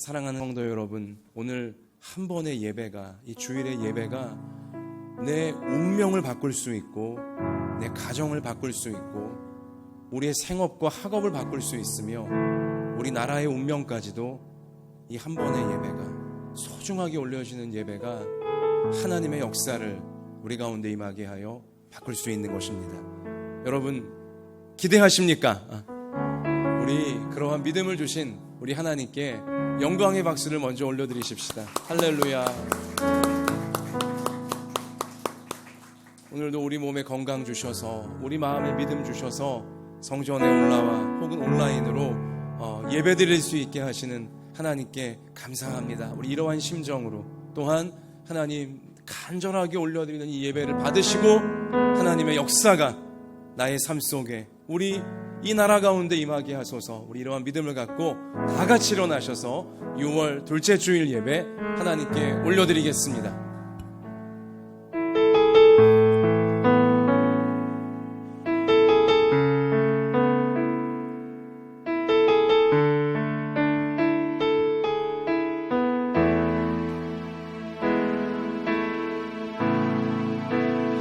사랑하는 성도 여러분, 오늘 한 번의 예배가, 이 주일의 예배가 내 운명을 바꿀 수 있고 내 가정을 바꿀 수 있고 우리의 생업과 학업을 바꿀 수 있으며 우리 나라의 운명까지도 이 한 번의 예배가, 소중하게 올려지는 예배가 하나님의 역사를 우리 가운데 임하게 하여 바꿀 수 있는 것입니다. 여러분 기대하십니까? 우리 그러한 믿음을 주신 우리 하나님께 영광의 박수를 먼저 올려드리십시다. 할렐루야. 오늘도 우리 몸에 건강 주셔서, 우리 마음에 믿음 주셔서 성전에 올라와 혹은 온라인으로 예배 드릴 수 있게 하시는 하나님께 감사합니다. 우리 이러한 심정으로 또한 하나님 간절하게 올려드리는 이 예배를 받으시고 하나님의 역사가 나의 삶 속에 우리 이 나라 가운데 임하게 하소서. 우리 이러한 믿음을 갖고 다 같이 일어나셔서 6월 둘째 주일 예배 하나님께 올려드리겠습니다.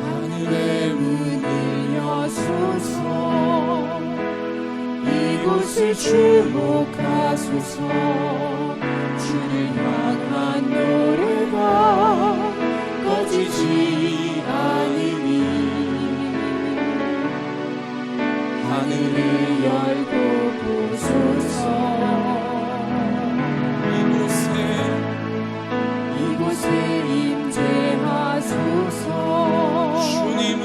하늘의 문을 여소서. 이곳을 주목하소서. 주를 향한 노래가 꺼지지 않으니 하늘을 열고 보소서. 이곳에 임재하소서. 주님을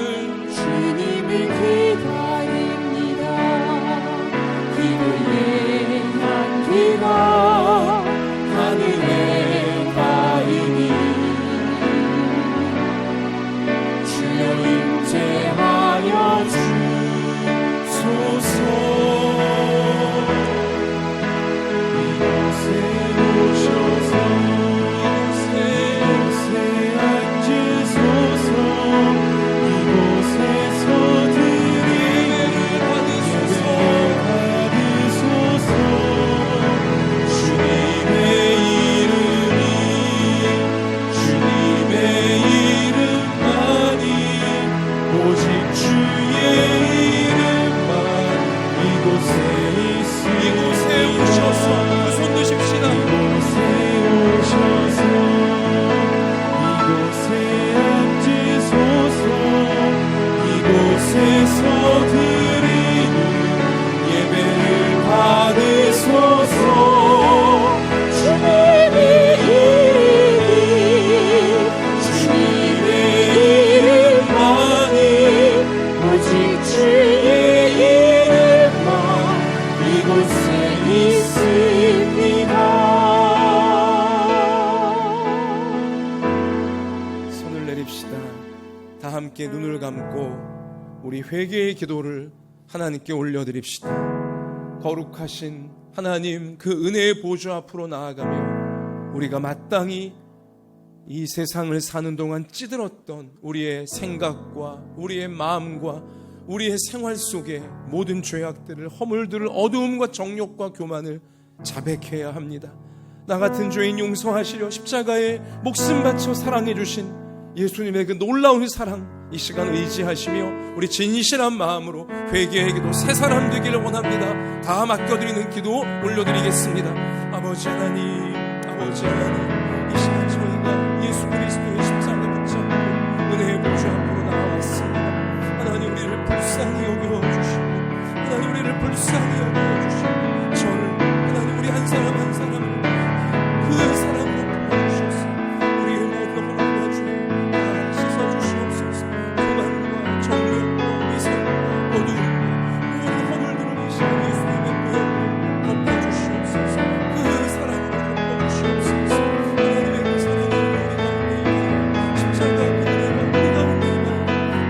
기다립니다. 기도의 향기가 하늘에 닿으니 주여 임재하여 주소서. 이곳에 오셔서 이곳에 앉으소서. 이곳에서 예배를 받으소서. 주님의 이름만이 오직 주의 이름만 이곳에 있으니 이곳에 오셔서 그 손 드십시다. 이곳에 오셔서 이곳에 앉으소서. 이곳에서 드리는 예배를 받으소서. 주님의 이름만이 오직 주의 이름만 이곳에 있습니다. 손을 내립시다. 다 함께 눈을 감고 우리 회개의 기도를 하나님께 올려드립시다. 거룩하신 하나님, 그 은혜의 보좌 앞으로 나아가며 우리가 마땅히 이 세상을 사는 동안 찌들었던 우리의 생각과 우리의 마음과 우리의 생활 속에 모든 죄악들을, 허물들을, 어두움과 정욕과 교만을 자백해야 합니다. 나 같은 죄인 용서하시려 십자가에 목숨 바쳐 사랑해 주신 예수님의 그 놀라운 사랑, 이 시간 의지하시며 우리 진실한 마음으로 회개의 기도, 새 사람 되기를 원합니다. 다 맡겨드리는 기도 올려드리겠습니다. 아버지 하나님, 아버지 하나님, 이 시간 저희가 예수 그리스도의 십자가 붙잡고 은혜의 보좌 앞으로 나아왔습니다. 하나님 우리를 불쌍히 여겨주시고, 하나님 우리를 불쌍히 여겨주시고, 저를 하나님 우리 한 사람 한 사람을 그 사랑으로 도와주셔서 우리의 모든 허물과 죄 다 씻어주시옵소서. 교만과 정욕과 이상과 어두움과 모든 허물들을 이 시간 예수님의 보혈로 덮어주시옵소서. 그 사랑으로 덮어주시옵소서. 하나님의 그 사랑이 우리 가운데 임하여 십자가 그 은혜가 우리 가운데 임하여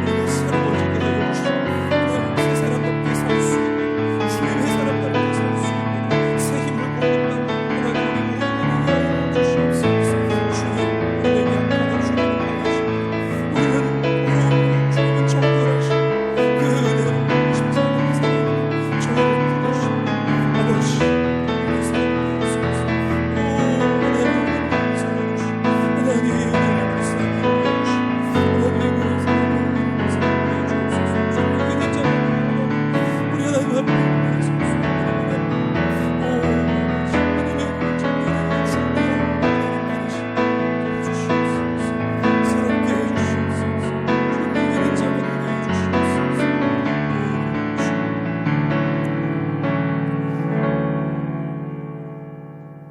우리가 새로워지게 되어 주시고, 하나님 새 사람답게 살 수 있는, 주님의 사람답게 살 수 있는 새 힘을 공급받는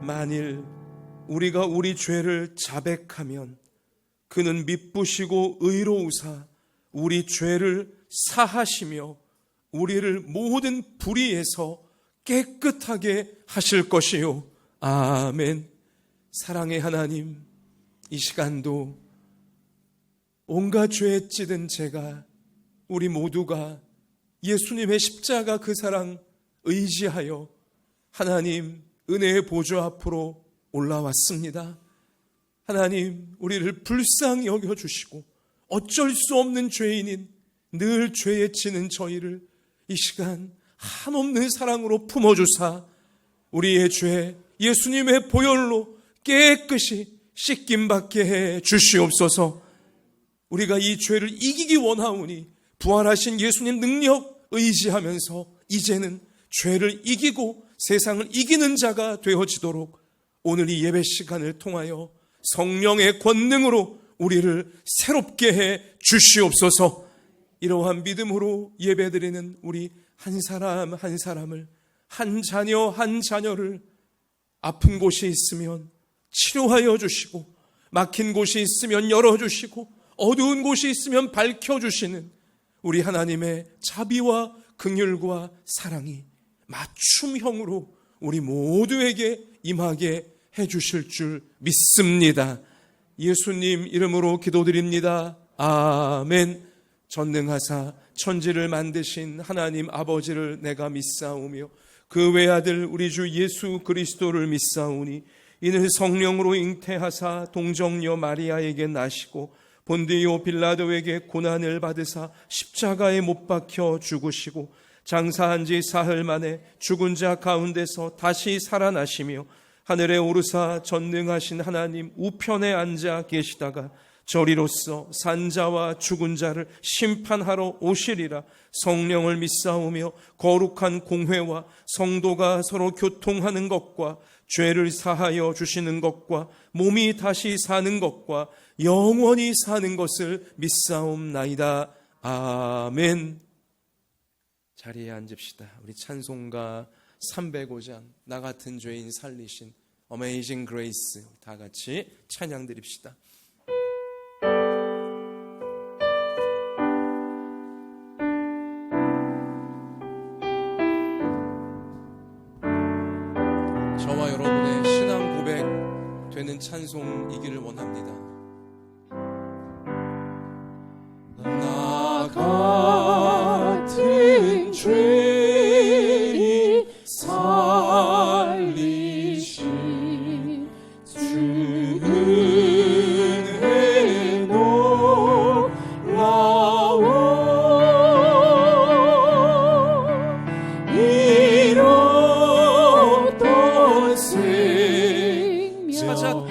만일 우리가 우리 죄를 자백하면 그는 미쁘시고 의로우사 우리 죄를 사하시며 우리를 모든 불의에서 깨끗하게 하실 것이요. 아멘. 사랑의 하나님, 이 시간도 온갖 죄에 찌든 제가, 우리 모두가 예수님의 십자가 그 사랑 의지하여 하나님 은혜의 보좌 앞으로 올라왔습니다. 하나님, 우리를 불쌍히 여겨주시고 어쩔 수 없는 죄인인 늘 죄에 지는 저희를 이 시간 한없는 사랑으로 품어주사 우리의 죄 예수님의 보혈로 깨끗이 씻김받게 해 주시옵소서. 우리가 이 죄를 이기기 원하오니 부활하신 예수님 능력 의지하면서 이제는 죄를 이기고 세상을 이기는 자가 되어지도록 오늘 이 예배 시간을 통하여 성령의 권능으로 우리를 새롭게 해 주시옵소서. 이러한 믿음으로 예배드리는 우리 한 사람 한 사람을, 한 자녀 한 자녀를 아픈 곳이 있으면 치료하여 주시고, 막힌 곳이 있으면 열어주시고, 어두운 곳이 있으면 밝혀주시는 우리 하나님의 자비와 긍휼과 사랑이 맞춤형으로 우리 모두에게 임하게 해주실 줄 믿습니다. 예수님 이름으로 기도드립니다. 아멘. 전능하사 천지를 만드신 하나님 아버지를 내가 믿사오며 그 외아들 우리 주 예수 그리스도를 믿사오니 이는 성령으로 잉태하사 동정녀 마리아에게 나시고 본디오 빌라도에게 고난을 받으사 십자가에 못 박혀 죽으시고 장사한 지 사흘 만에 죽은 자 가운데서 다시 살아나시며 하늘에 오르사 전능하신 하나님 우편에 앉아 계시다가 저리로서 산자와 죽은 자를 심판하러 오시리라. 성령을 믿사오며 거룩한 공회와 성도가 서로 교통하는 것과 죄를 사하여 주시는 것과 몸이 다시 사는 것과 영원히 사는 것을 믿사옵나이다. 아멘. 자리에 앉읍시다. 우리 찬송가 305장 나 같은 죄인 살리신 Amazing Grace 다 같이 찬양 드립시다. 저와 여러분의 신앙 고백 되는 찬송이기를 원합니다. 나 같은 죄인 살리신 주 은혜 놀라워 이뤘던 생명 찾았고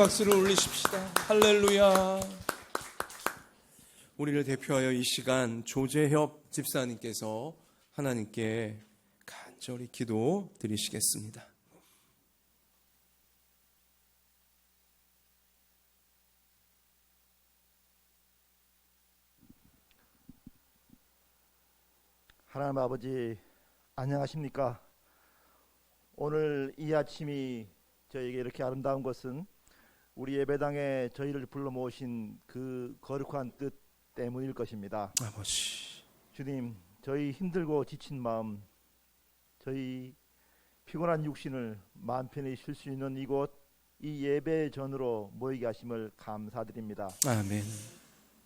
박수를 올리십시다. 할렐루야. 우리를 대표하여 이 시간 조재협 집사님께서 하나님께 간절히 기도 드리시겠습니다. 하나님 아버지, 안녕하십니까? 오늘 이 아침이 저에게 이렇게 아름다운 것은 우리 예배당에 저희를 불러 모으신 그 거룩한 뜻 때문일 것입니다. 아버지, 주님, 저희 힘들고 지친 마음, 저희 피곤한 육신을 마음 편히 쉴 수 있는 이곳, 이 예배 전으로 모이게 하심을 감사드립니다. 아멘.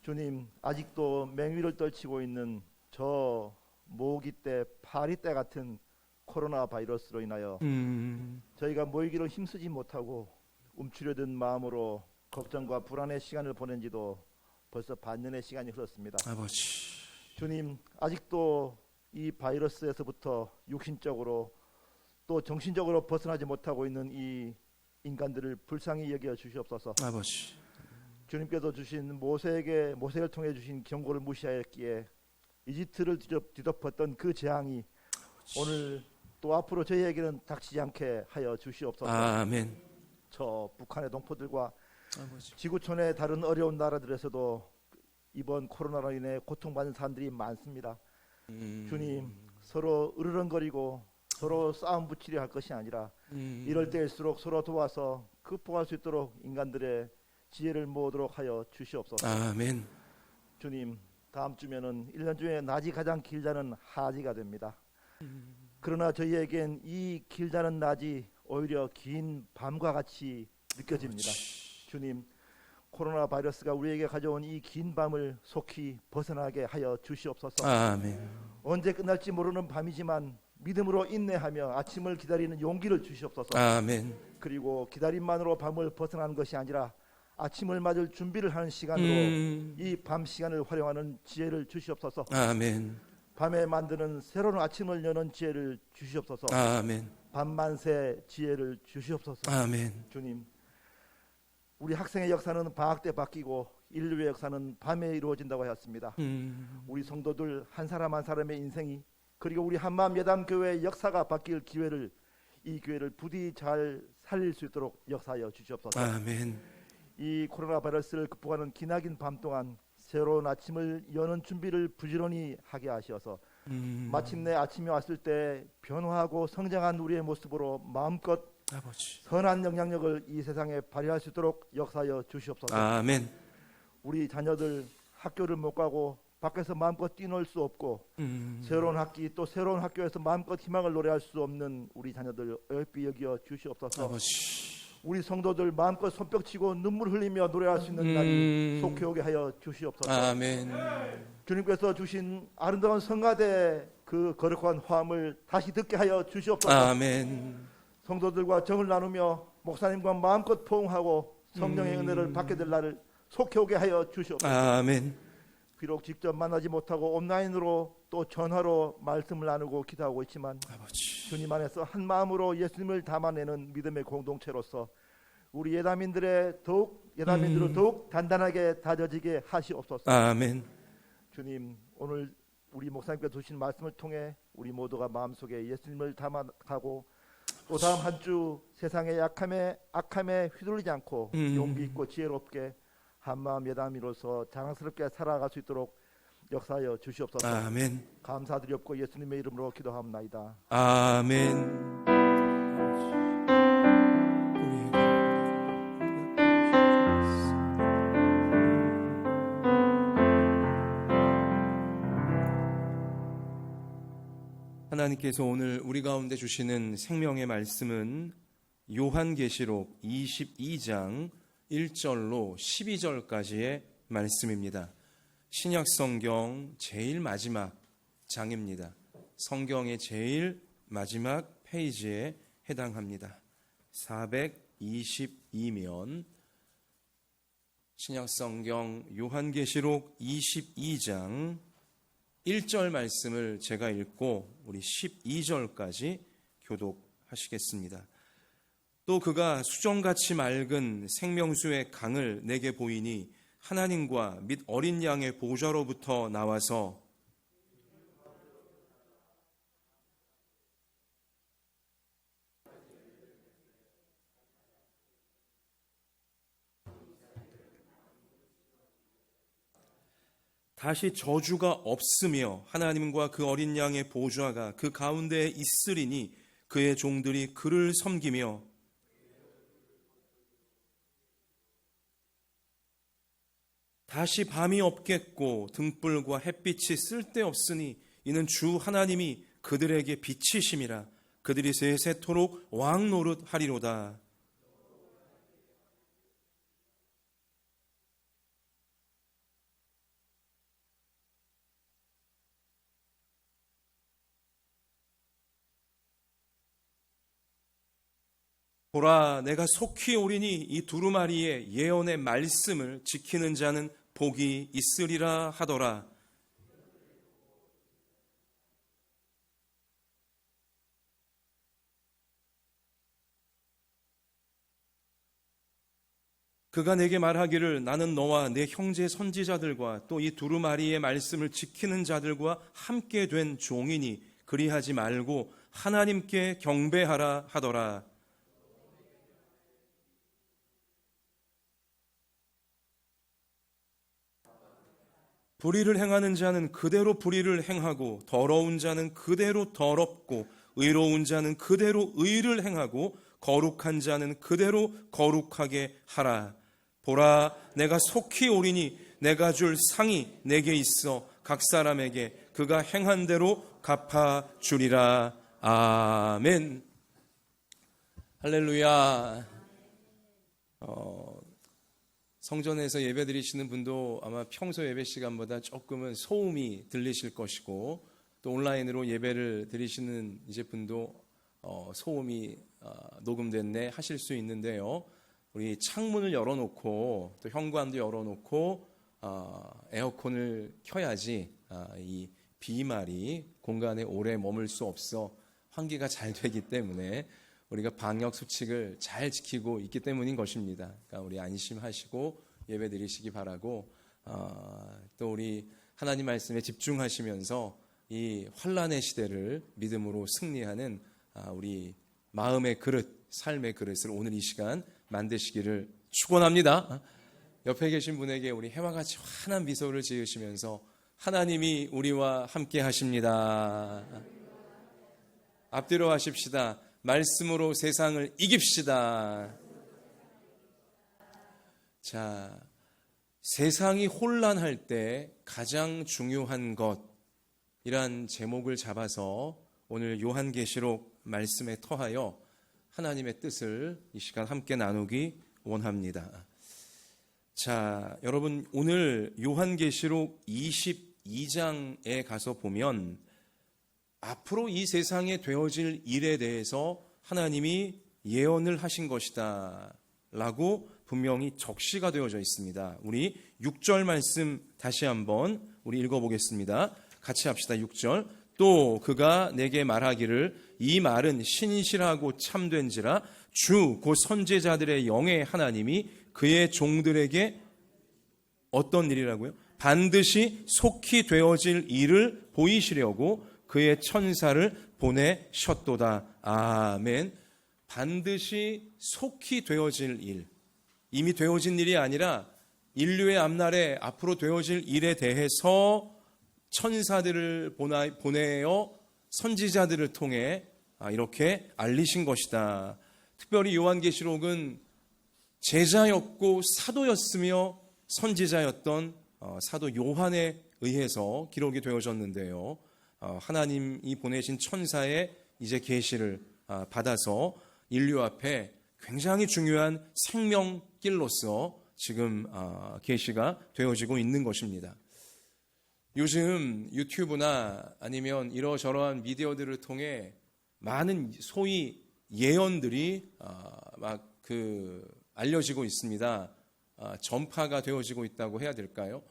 주님, 아직도 맹위를 떨치고 있는 저 모기 때, 파리 때 같은 코로나 바이러스로 인하여 저희가 모이기를 힘쓰지 못하고 움츠려든 마음으로 걱정과 불안의 시간을 보낸 지도 벌써 반년의 시간이 흘렀습니다. 아버지, 주님, 아직도 이 바이러스에서부터 육신적으로 또 정신적으로 벗어나지 못하고 있는 이 인간들을 불쌍히 여겨 주시옵소서. 아버지, 주님께서 주신 모세를 통해 주신 경고를 무시하였기에 이집트를 뒤덮었던 그 재앙이 오늘 또 앞으로 저희에게는 닥치지 않게 하여 주시옵소서. 아멘. 저 북한의 동포들과 아버지, 지구촌의 다른 어려운 나라들에서도 이번 코로나로 인해 고통받는 사람들이 많습니다. 주님, 서로 으르렁거리고 서로 싸움 붙이려 할 것이 아니라 이럴 때일수록 서로 도와서 극복할 수 있도록 인간들의 지혜를 모으도록 하여 주시옵소서. 아멘. 주님, 다음 주면은 1년 중에 낮이 가장 길다는 하지가 됩니다. 그러나 저희에겐 이 길다는 낮이 오히려 긴 밤과 같이 느껴집니다. 주님, 코로나 바이러스가 우리에게 가져온 이 긴 밤을 속히 벗어나게 하여 주시옵소서. 아멘. 언제 끝날지 모르는 밤이지만 믿음으로 인내하며 아침을 기다리는 용기를 주시옵소서. 아멘. 그리고 기다림만으로 밤을 벗어나는 것이 아니라 아침을 맞을 준비를 하는 시간으로 이 밤 시간을 활용하는 지혜를 주시옵소서. 아멘. 밤에 만드는 새로운 아침을 여는 지혜를 주시옵소서. 아멘. 밤만세 지혜를 주시옵소서. 아멘. 주님, 우리 학생의 역사는 방학 때 바뀌고 인류의 역사는 밤에 이루어진다고 하였습니다. 우리 성도들 한 사람 한 사람의 인생이, 그리고 우리 한마음 예담교회의 역사가 바뀔 기회를, 이 기회를 부디 잘 살릴 수 있도록 역사하여 주시옵소서. 아멘. 이 코로나 바이러스를 극복하는 기나긴 밤 동안 새로운 아침을 여는 준비를 부지런히 하게 하셔서 마침내 아침이 왔을 때 변화하고 성장한 우리의 모습으로 마음껏 아버지, 선한 영향력을 이 세상에 발휘할 수 있도록 역사하여 주시옵소서. 아멘. 우리 자녀들 학교를 못 가고 밖에서 마음껏 뛰놀 수 없고 새로운 학기 또 새로운 학교에서 마음껏 희망을 노래할 수 없는 우리 자녀들 어여삐 여겨 주시옵소서. 아버지, 우리 성도들 마음껏 손뼉치고 눈물 흘리며 노래할 수 있는 날이 속히 오게 하여 주시옵소서. 아멘. 주님께서 주신 아름다운 성가대 그 거룩한 화음을 다시 듣게 하여 주시옵소서. 아멘. 성도들과 정을 나누며 목사님과 마음껏 포옹하고 성령의 은혜를 받게 될 날을 속히 오게 하여 주시옵소서. 아멘. 비록 직접 만나지 못하고 온라인으로 또 전화로 말씀을 나누고 기도하고 있지만 아버지, 주님 안에서 한 마음으로 예수님을 담아내는 믿음의 공동체로서 우리 예담인들을 더욱 단단하게 다져지게 하시옵소서. 아멘. 주님, 오늘 우리 목사님께서 주신 말씀을 통해 우리 모두가 마음속에 예수님을 담아가고 또 다음 한 주 세상의 악함에 휘둘리지 않고 용기 있고 지혜롭게 한마음 예담이로서 자랑스럽게 살아갈 수 있도록 역사하여 주시옵소서. 아멘. 감사드리옵고 예수님의 이름으로 기도합나이다. 아멘. 하나님께서 오늘 우리 가운데 주시는 생명의 말씀은 요한계시록 22장 1절로 12절까지의 말씀입니다. 신약성경 제일 마지막 장입니다. 성경의 제일 마지막 페이지에 해당합니다. 422면 신약성경 요한계시록 22장 1절 말씀을 제가 읽고 우리 12절까지 교독하시겠습니다. 또 그가 수정같이 맑은 생명수의 강을 내게 보이니 하나님과 및 어린 양의 보좌로부터 나와서 다시 저주가 없으며 하나님과 그 어린 양의 보좌가 그 가운데에 있으리니 그의 종들이 그를 섬기며 다시 밤이 없겠고 등불과 햇빛이 쓸데없으니 이는 주 하나님이 그들에게 빛이심이라. 그들이 세세토록 왕 노릇하리로다. 보라, 내가 속히 오리니 이 두루마리의 예언의 말씀을 지키는 자는 복이 있으리라 하더라. 그가 내게 말하기를 나는 너와 내 형제 선지자들과 또 이 두루마리의 말씀을 지키는 자들과 함께 된 종이니 그리하지 말고 하나님께 경배하라 하더라. 불의를 행하는 자는 그대로 불의를 행하고 더러운 자는 그대로 더럽고 의로운 자는 그대로 의를 행하고 거룩한 자는 그대로 거룩하게 하라. 보라, 내가 속히 오리니 내가 줄 상이 내게 있어 각 사람에게 그가 행한 대로 갚아 주리라. 아멘. 할렐루야. 성전에서 예배 드리시는 분도 아마 평소 예배 시간보다 조금은 소음이 들리실 것이고 또 온라인으로 예배를 드리시는 이제 분도 소음이 녹음됐네 하실 수 있는데요. 우리 창문을 열어놓고 또 현관도 열어놓고 에어컨을 켜야지 이 비말이 공간에 오래 머물 수 없어 환기가 잘 되기 때문에 우리가 방역 수칙을 잘 지키고 있기 때문인 것입니다. 그러니까 우리 안심하시고 예배 드리시기 바라고 또 우리 하나님 말씀에 집중하시면서 이 환난의 시대를 믿음으로 승리하는 우리 마음의 그릇, 삶의 그릇을 오늘 이 시간 만드시기를 축원합니다. 옆에 계신 분에게 우리 해와 같이 환한 미소를 지으시면서 하나님이 우리와 함께 하십니다. 앞뒤로 하십시다. 말씀으로 세상을 이깁시다. 자, 세상이 혼란할 때 가장 중요한 것이란 제목을 잡아서 오늘 요한계시록 말씀에 터하여 하나님의 뜻을 이 시간 함께 나누기 원합니다. 자, 여러분 오늘 요한계시록 22장에 가서 보면 앞으로 이 세상에 되어질 일에 대해서 하나님이 예언을 하신 것이다 라고 분명히 적시가 되어져 있습니다. 우리 6절 말씀 다시 한번 우리 읽어보겠습니다. 같이 합시다. 6절. 또 그가 내게 말하기를 이 말은 신실하고 참된지라 주 곧 선지자들의 영의 하나님이 그의 종들에게 어떤 일이라고요? 반드시 속히 되어질 일을 보이시려고 그의 천사를 보내셨도다. 아멘. 반드시 속히 되어질 일, 이미 되어진 일이 아니라 인류의 앞날에 앞으로 되어질 일에 대해서 천사들을 보내어 선지자들을 통해 이렇게 알리신 것이다. 특별히 요한계시록은 제자였고 사도였으며 선지자였던 사도 요한에 의해서 기록이 되어졌는데요. 하나님이 보내신 천사의 이제 계시를 받아서 인류 앞에 굉장히 중요한 생명길로서 지금 계시가 되어지고 있는 것입니다. 요즘 유튜브나 아니면 이러저러한 미디어들을 통해 많은 소위 예언들이 막 알려지고 있습니다. 전파가 되어지고 있다고 해야 될까요?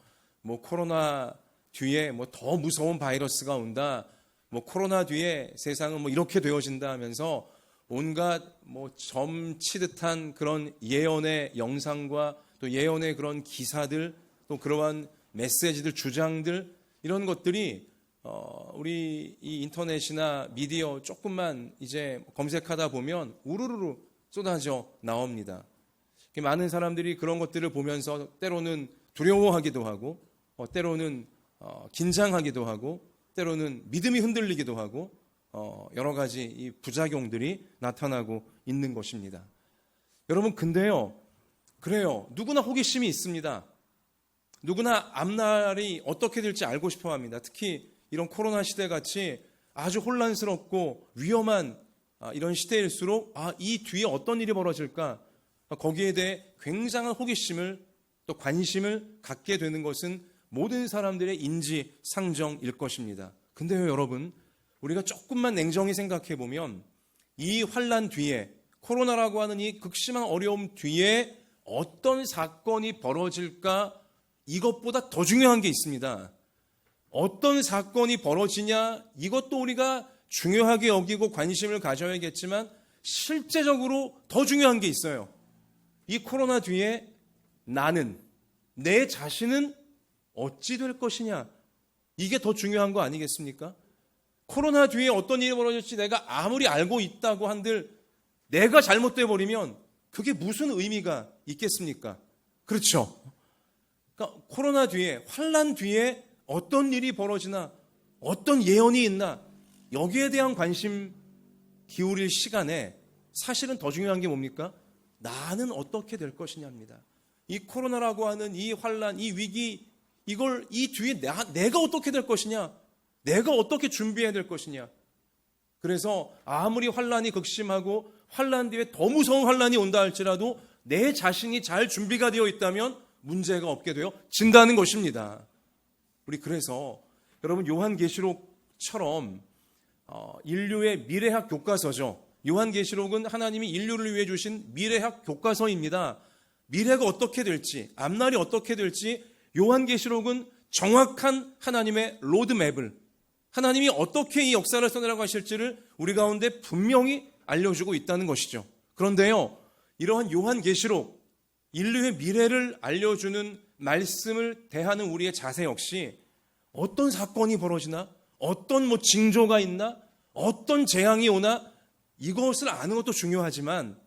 뭐 코로나 뒤에 뭐 더 무서운 바이러스가 온다. 뭐 코로나 뒤에 세상은 뭐 이렇게 되어진다 하면서 온갖 점치듯한 그런 예언의 영상과 또 예언의 그런 기사들, 또 그러한 메시지들, 주장들, 이런 것들이 우리 이 인터넷이나 미디어 조금만 이제 검색하다 보면 우르르 쏟아져 나옵니다. 많은 사람들이 그런 것들을 보면서 때로는 두려워하기도 하고, 때로는 긴장하기도 하고, 때로는 믿음이 흔들리기도 하고, 여러 가지 이 부작용들이 나타나고 있는 것입니다. 여러분, 근데요, 그래요. 누구나 호기심이 있습니다. 누구나 앞날이 어떻게 될지 알고 싶어 합니다. 특히 이런 코로나 시대 같이 아주 혼란스럽고 위험한 이런 시대일수록 이 뒤에 어떤 일이 벌어질까, 거기에 대해 굉장한 호기심을 또 관심을 갖게 되는 것은 모든 사람들의 인지상정일 것입니다. 근데요, 여러분, 우리가 조금만 냉정히 생각해 보면 이 환난 뒤에, 코로나라고 하는 이 극심한 어려움 뒤에 어떤 사건이 벌어질까, 이것보다 더 중요한 게 있습니다. 어떤 사건이 벌어지냐, 이것도 우리가 중요하게 여기고 관심을 가져야겠지만 실제적으로 더 중요한 게 있어요. 이 코로나 뒤에 나는, 내 자신은 어찌 될 것이냐, 이게 더 중요한 거 아니겠습니까? 코로나 뒤에 어떤 일이 벌어질지 내가 아무리 알고 있다고 한들 내가 잘못돼 버리면 그게 무슨 의미가 있겠습니까? 그렇죠? 그러니까 코로나 뒤에, 환난 뒤에 어떤 일이 벌어지나, 어떤 예언이 있나, 여기에 대한 관심 기울일 시간에 사실은 더 중요한 게 뭡니까? 나는 어떻게 될 것이냐입니다. 이 코로나라고 하는 이 환난, 이 위기, 이걸 이 뒤에 내가 어떻게 될 것이냐, 내가 어떻게 준비해야 될 것이냐. 그래서 아무리 환난이 극심하고 환난 뒤에 더 무서운 환난이 온다 할지라도 내 자신이 잘 준비가 되어 있다면 문제가 없게 되어진다는 것입니다. 우리 그래서 여러분, 요한계시록처럼 인류의 미래학 교과서죠. 요한계시록은 하나님이 인류를 위해 주신 미래학 교과서입니다. 미래가 어떻게 될지, 앞날이 어떻게 될지 요한계시록은 정확한 하나님의 로드맵을, 하나님이 어떻게 이 역사를 써내려가실지를 우리 가운데 분명히 알려주고 있다는 것이죠. 그런데요, 이러한 요한계시록, 인류의 미래를 알려주는 말씀을 대하는 우리의 자세 역시 어떤 사건이 벌어지나, 어떤 징조가 있나, 어떤 재앙이 오나, 이것을 아는 것도 중요하지만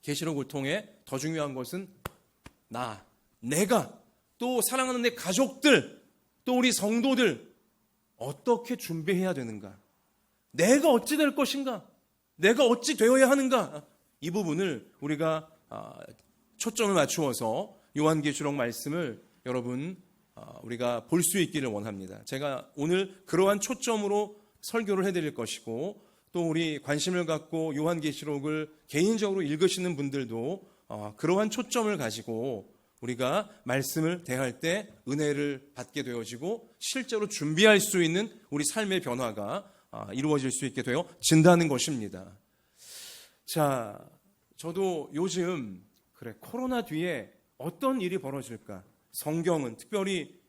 계시록을 통해 더 중요한 것은 내가, 또 사랑하는 내 가족들, 또 우리 성도들 어떻게 준비해야 되는가, 내가 어찌 될 것인가, 내가 어찌 되어야 하는가, 이 부분을 우리가 초점을 맞추어서 요한계시록 말씀을 여러분 우리가 볼 수 있기를 원합니다. 제가 오늘 그러한 초점으로 설교를 해드릴 것이고, 또 우리 관심을 갖고 요한계시록을 개인적으로 읽으시는 분들도 그러한 초점을 가지고 우리가 말씀을 대할 때 은혜를 받게 되어지고 실제로 준비할 수 있는 우리 삶의 변화가 이루어질 수 있게 되어진다는 것입니다. 자, 저도 요즘 코로나 뒤에 어떤 일이 벌어질까, 성경은 특별히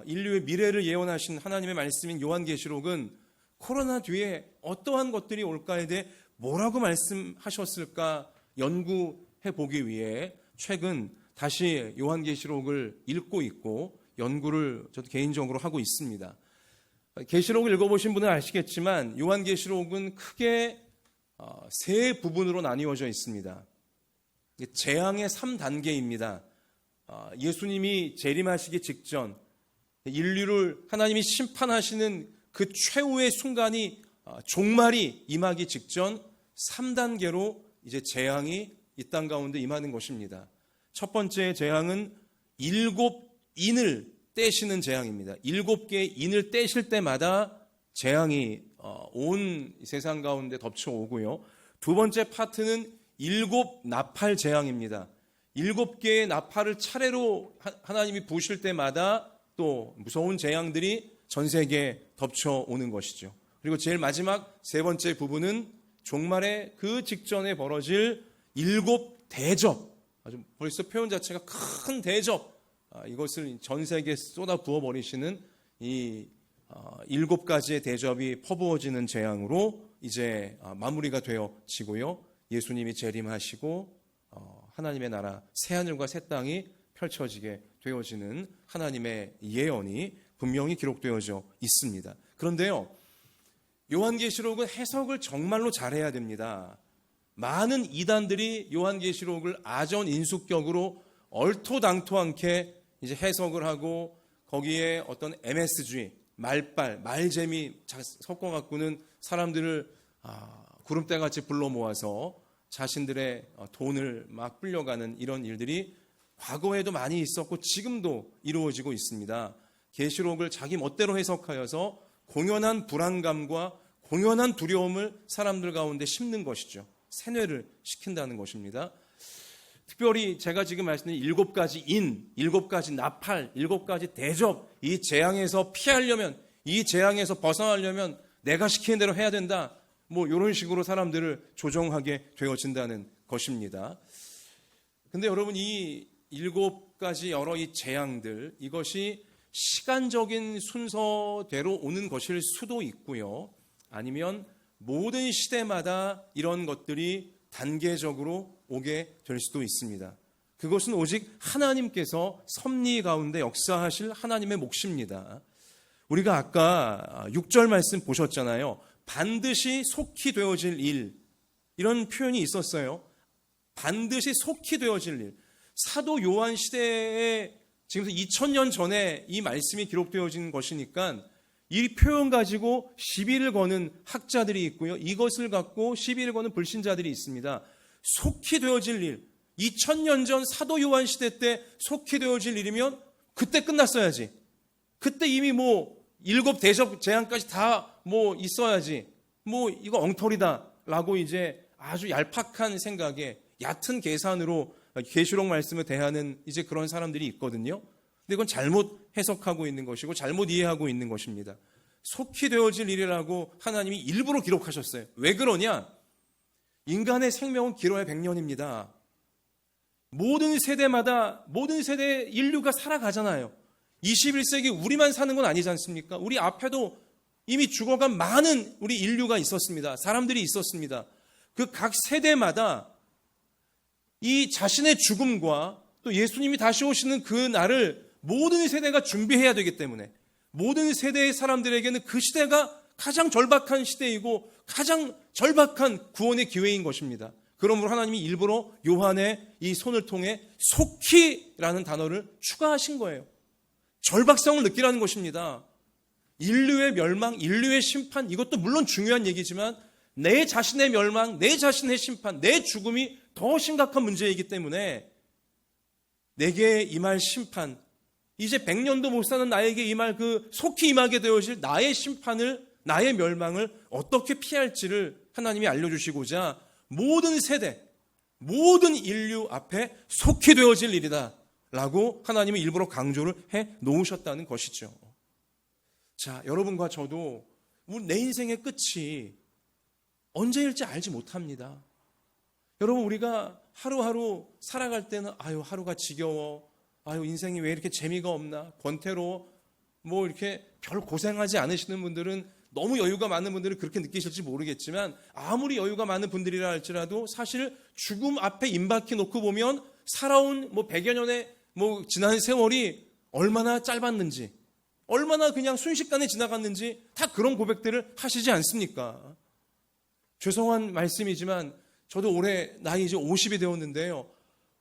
인류의 미래를 예언하신 하나님의 말씀인 요한계시록은 코로나 뒤에 어떠한 것들이 올까에 대해 뭐라고 말씀하셨을까 연구해 보기 위해 최근 다시 요한계시록을 읽고 있고 연구를 저도 개인적으로 하고 있습니다. 계시록을 읽어보신 분은 아시겠지만 요한계시록은 크게 세 부분으로 나뉘어져 있습니다. 재앙의 3단계입니다. 예수님이 재림하시기 직전 인류를 하나님이 심판하시는 그 최후의 순간이 종말이 임하기 직전 3단계로 이제 재앙이 이 땅 가운데 임하는 것입니다. 첫 번째 재앙은 7인을 떼시는 재앙입니다. 7개의 인을 떼실 때마다 재앙이 온 세상 가운데 덮쳐오고요. 두 번째 파트는 7 나팔 재앙입니다. 7개의 나팔을 차례로 하나님이 부으실 때마다 또 무서운 재앙들이 전 세계에 덮쳐오는 것이죠. 그리고 제일 마지막 세 번째 부분은 종말의 그 직전에 벌어질 7 대접, 아주 벌써 표현 자체가 큰 대접, 이것을 전 세계에 쏟아 부어버리시는 이 7가지의 대접이 퍼부어지는 재앙으로 이제 마무리가 되어지고요. 예수님이 재림하시고 하나님의 나라 새하늘과 새 땅이 펼쳐지게 되어지는 하나님의 예언이 분명히 기록되어져 있습니다. 그런데요, 요한계시록은 해석을 정말로 잘해야 됩니다. 많은 이단들이 요한계시록을 아전인수격으로 얼토당토않게 이제 해석을 하고 거기에 어떤 MSG, 말빨, 말재미 섞어갖고는 사람들을 구름대같이 불러 모아서 자신들의 돈을 막 불려가는 이런 일들이 과거에도 많이 있었고 지금도 이루어지고 있습니다. 계시록을 자기 멋대로 해석하여서 공연한 불안감과 공연한 두려움을 사람들 가운데 심는 것이죠. 세뇌를 시킨다는 것입니다. 특별히 제가 지금 말씀드린 7가지 인, 7가지 나팔, 7가지 대접, 이 재앙에서 피하려면, 이 재앙에서 벗어나려면 내가 시키는 대로 해야 된다. 뭐 이런 식으로 사람들을 조종하게 되어진다는 것입니다. 근데 여러분, 이 7가지 여러 이 재앙들, 이것이 시간적인 순서대로 오는 것일 수도 있고요. 아니면 모든 시대마다 이런 것들이 단계적으로 오게 될 수도 있습니다. 그것은 오직 하나님께서 섭리 가운데 역사하실 하나님의 몫입니다. 우리가 아까 6절 말씀 보셨잖아요. 반드시 속히 되어질 일, 이런 표현이 있었어요. 반드시 속히 되어질 일. 사도 요한 시대에 지금 2000년 전에 이 말씀이 기록되어진 것이니까 이 표현 가지고 시비를 거는 학자들이 있고요. 이것을 갖고 시비를 거는 불신자들이 있습니다. 속히 되어질 일, 2000년 전 사도 요한 시대 때 속히 되어질 일이면 그때 끝났어야지. 그때 이미 뭐 7 대접 재앙까지 다 뭐 있어야지. 뭐 이거 엉터리다라고 이제 아주 얄팍한 생각에 얕은 계산으로 계시록 말씀을 대하는 이제 그런 사람들이 있거든요. 근데 이건 잘못 해석하고 있는 것이고 잘못 이해하고 있는 것입니다. 속히 되어질 일이라고 하나님이 일부러 기록하셨어요. 왜 그러냐? 인간의 생명은 길어야 100년입니다. 모든 세대마다 모든 세대 인류가 살아가잖아요. 21세기 우리만 사는 건 아니지 않습니까? 우리 앞에도 이미 죽어간 많은 우리 인류가 있었습니다. 사람들이 있었습니다. 그 각 세대마다 이 자신의 죽음과 또 예수님이 다시 오시는 그 날을 모든 세대가 준비해야 되기 때문에 모든 세대의 사람들에게는 그 시대가 가장 절박한 시대이고 가장 절박한 구원의 기회인 것입니다. 그러므로 하나님이 일부러 요한의 이 손을 통해 속히라는 단어를 추가하신 거예요. 절박성을 느끼라는 것입니다. 인류의 멸망, 인류의 심판, 이것도 물론 중요한 얘기지만 내 자신의 멸망, 내 자신의 심판, 내 죽음이 더 심각한 문제이기 때문에 내게 임할 심판, 이제 100년도 못 사는 나에게 임할 그 속히 임하게 되어질 나의 심판을, 나의 멸망을 어떻게 피할지를 하나님이 알려주시고자 모든 세대, 모든 인류 앞에 속히 되어질 일이다 라고 하나님은 일부러 강조를 해 놓으셨다는 것이죠. 자, 여러분과 저도 내 인생의 끝이 언제일지 알지 못합니다. 여러분, 우리가 하루하루 살아갈 때는 아유, 하루가 지겨워, 아유, 인생이 왜 이렇게 재미가 없나, 권태로워, 뭐 이렇게 별 고생하지 않으시는 분들은, 너무 여유가 많은 분들은 그렇게 느끼실지 모르겠지만 아무리 여유가 많은 분들이라 할지라도 사실 죽음 앞에 임박해 놓고 보면 살아온 뭐 100여 년의 뭐 지난 세월이 얼마나 짧았는지, 얼마나 그냥 순식간에 지나갔는지 다 그런 고백들을 하시지 않습니까? 죄송한 말씀이지만 저도 올해 나이 이제 50이 되었는데요.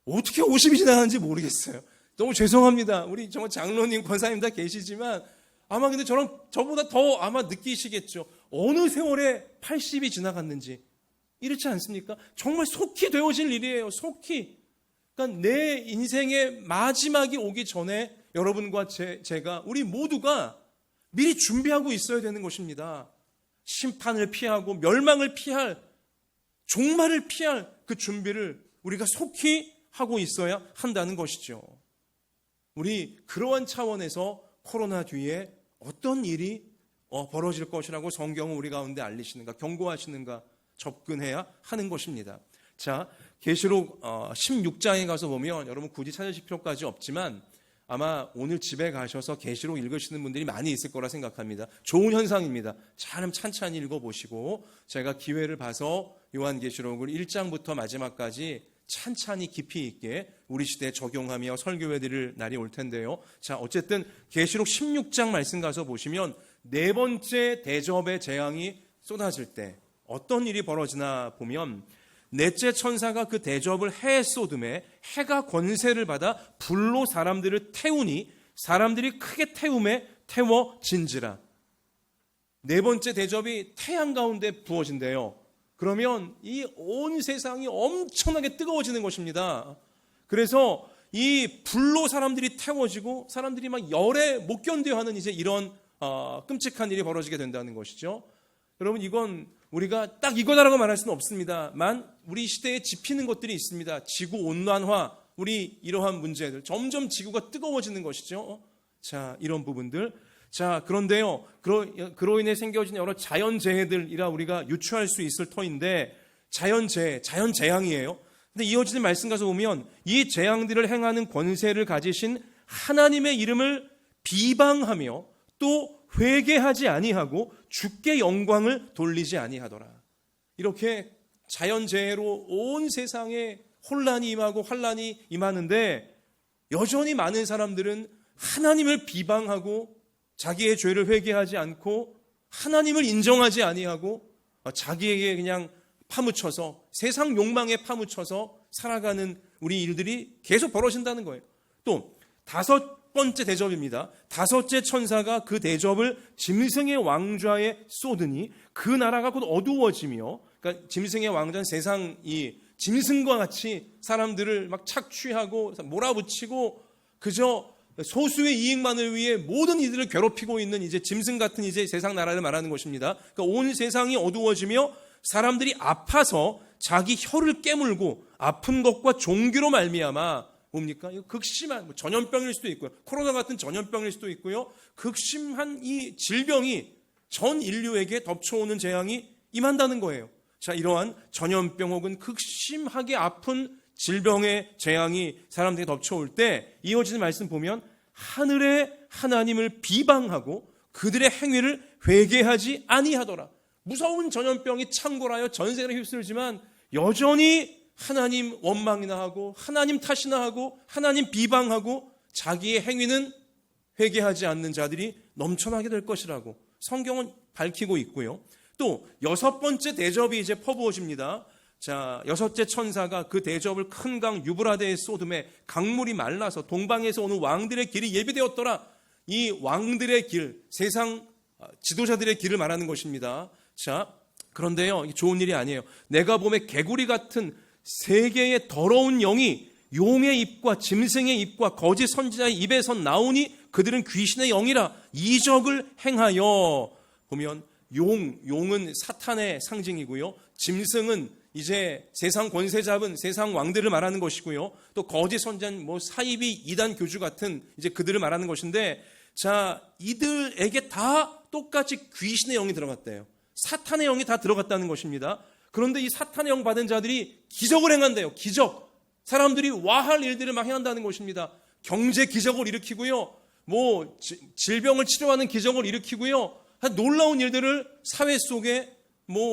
어떻게 50이 지나가는지 모르겠어요. 너무 죄송합니다. 우리 정말 장로님, 권사님 다 계시지만 아마 근데 저보다 더 아마 느끼시겠죠. 어느 세월에 80이 지나갔는지. 이렇지 않습니까? 정말 속히 되어질 일이에요. 속히. 그러니까 내 인생의 마지막이 오기 전에 여러분과 제가 우리 모두가 미리 준비하고 있어야 되는 것입니다. 심판을 피하고 멸망을 피할, 종말을 피할 그 준비를 우리가 속히 하고 있어야 한다는 것이죠. 우리 그러한 차원에서 코로나 뒤에 어떤 일이 벌어질 것이라고 성경은 우리 가운데 알리시는가, 경고하시는가 접근해야 하는 것입니다. 자, 계시록 16장에 가서 보면 여러분 굳이 찾으실 필요까지 없지만 아마 오늘 집에 가셔서 계시록 읽으시는 분들이 많이 있을 거라 생각합니다. 좋은 현상입니다. 잘 찬찬히 읽어보시고 제가 기회를 봐서 요한계시록을 1장부터 마지막까지 찬찬히 깊이 있게 우리 시대에 적용하며 설교해 드릴 날이 올 텐데요. 자, 어쨌든 계시록 16장 말씀 가서 보시면 네 번째 대접의 재앙이 쏟아질 때 어떤 일이 벌어지나 보면 넷째 천사가 그 대접을 해에 쏟음에 해가 권세를 받아 불로 사람들을 태우니 사람들이 크게 태움에 태워진지라. 네 번째 대접이 태양 가운데 부어진대요. 그러면 이 온 세상이 엄청나게 뜨거워지는 것입니다. 그래서 이 불로 사람들이 태워지고 사람들이 막 열에 못 견뎌하는 이제 이런 끔찍한 일이 벌어지게 된다는 것이죠. 여러분, 이건 우리가 딱 이거다라고 말할 수는 없습니다만 우리 시대에 짚히는 것들이 있습니다. 지구 온난화, 우리 이러한 문제들, 점점 지구가 뜨거워지는 것이죠. 자, 이런 부분들. 자, 그런데요, 그로 인해 생겨진 여러 자연재해들이라 우리가 유추할 수 있을 터인데, 자연재해, 자연재앙이에요. 근데 이어지는 말씀 가서 보면 이 재앙들을 행하는 권세를 가지신 하나님의 이름을 비방하며 또 회개하지 아니하고 주께 영광을 돌리지 아니하더라. 이렇게 자연재해로 온 세상에 혼란이 임하고 환란이 임하는데 여전히 많은 사람들은 하나님을 비방하고 자기의 죄를 회개하지 않고 하나님을 인정하지 아니하고 자기에게 그냥 파묻혀서 세상 욕망에 파묻혀서 살아가는 우리 일들이 계속 벌어진다는 거예요. 또 다섯 번째 대접입니다. 다섯째 천사가 그 대접을 짐승의 왕좌에 쏟으니 그 나라가 곧 어두워지며, 그러니까 짐승의 왕좌는 세상 이 짐승과 같이 사람들을 막 착취하고 몰아붙이고 그저 소수의 이익만을 위해 모든 이들을 괴롭히고 있는 이제 짐승 같은 이제 세상 나라를 말하는 것입니다. 그러니까 온 세상이 어두워지며 사람들이 아파서 자기 혀를 깨물고 아픈 것과 종기로 말미암아 뭡니까? 이거 극심한 전염병일 수도 있고요. 코로나 같은 전염병일 수도 있고요. 극심한 이 질병이 전 인류에게 덮쳐오는 재앙이 임한다는 거예요. 자, 이러한 전염병 혹은 극심하게 아픈 질병의 재앙이 사람들에게 덮쳐올 때 이어지는 말씀 보면 하늘의 하나님을 비방하고 그들의 행위를 회개하지 아니하더라. 무서운 전염병이 창궐하여 전 세계를 휩쓸지만 여전히 하나님 원망이나 하고 하나님 탓이나 하고 하나님 비방하고 자기의 행위는 회개하지 않는 자들이 넘쳐나게 될 것이라고 성경은 밝히고 있고요. 또 여섯 번째 대접이 이제 퍼부어집니다. 자, 여섯째 천사가 그 대접을 큰 강 유브라데에 쏟음에 강물이 말라서 동방에서 오는 왕들의 길이 예비되었더라. 이 왕들의 길, 세상 지도자들의 길을 말하는 것입니다. 자, 그런데요, 이게 좋은 일이 아니에요. 내가 보면 개구리 같은 세 개의 더러운 영이 용의 입과 짐승의 입과 거짓 선지자의 입에서 나오니 그들은 귀신의 영이라 이적을 행하여. 보면 용은 사탄의 상징이고요. 짐승은 이제 세상 권세 잡은 세상 왕들을 말하는 것이고요. 또 거짓 선지자는 사이비 이단 교주 같은 이제 그들을 말하는 것인데, 자, 이들에게 다 똑같이 귀신의 영이 들어갔대요. 사탄의 영이 다 들어갔다는 것입니다. 그런데 이 사탄의 영 받은 자들이 기적을 행한대요. 기적. 사람들이 와할 일들을 막 행한다는 것입니다. 경제 기적을 일으키고요. 질병을 치료하는 기적을 일으키고요. 놀라운 일들을 사회 속에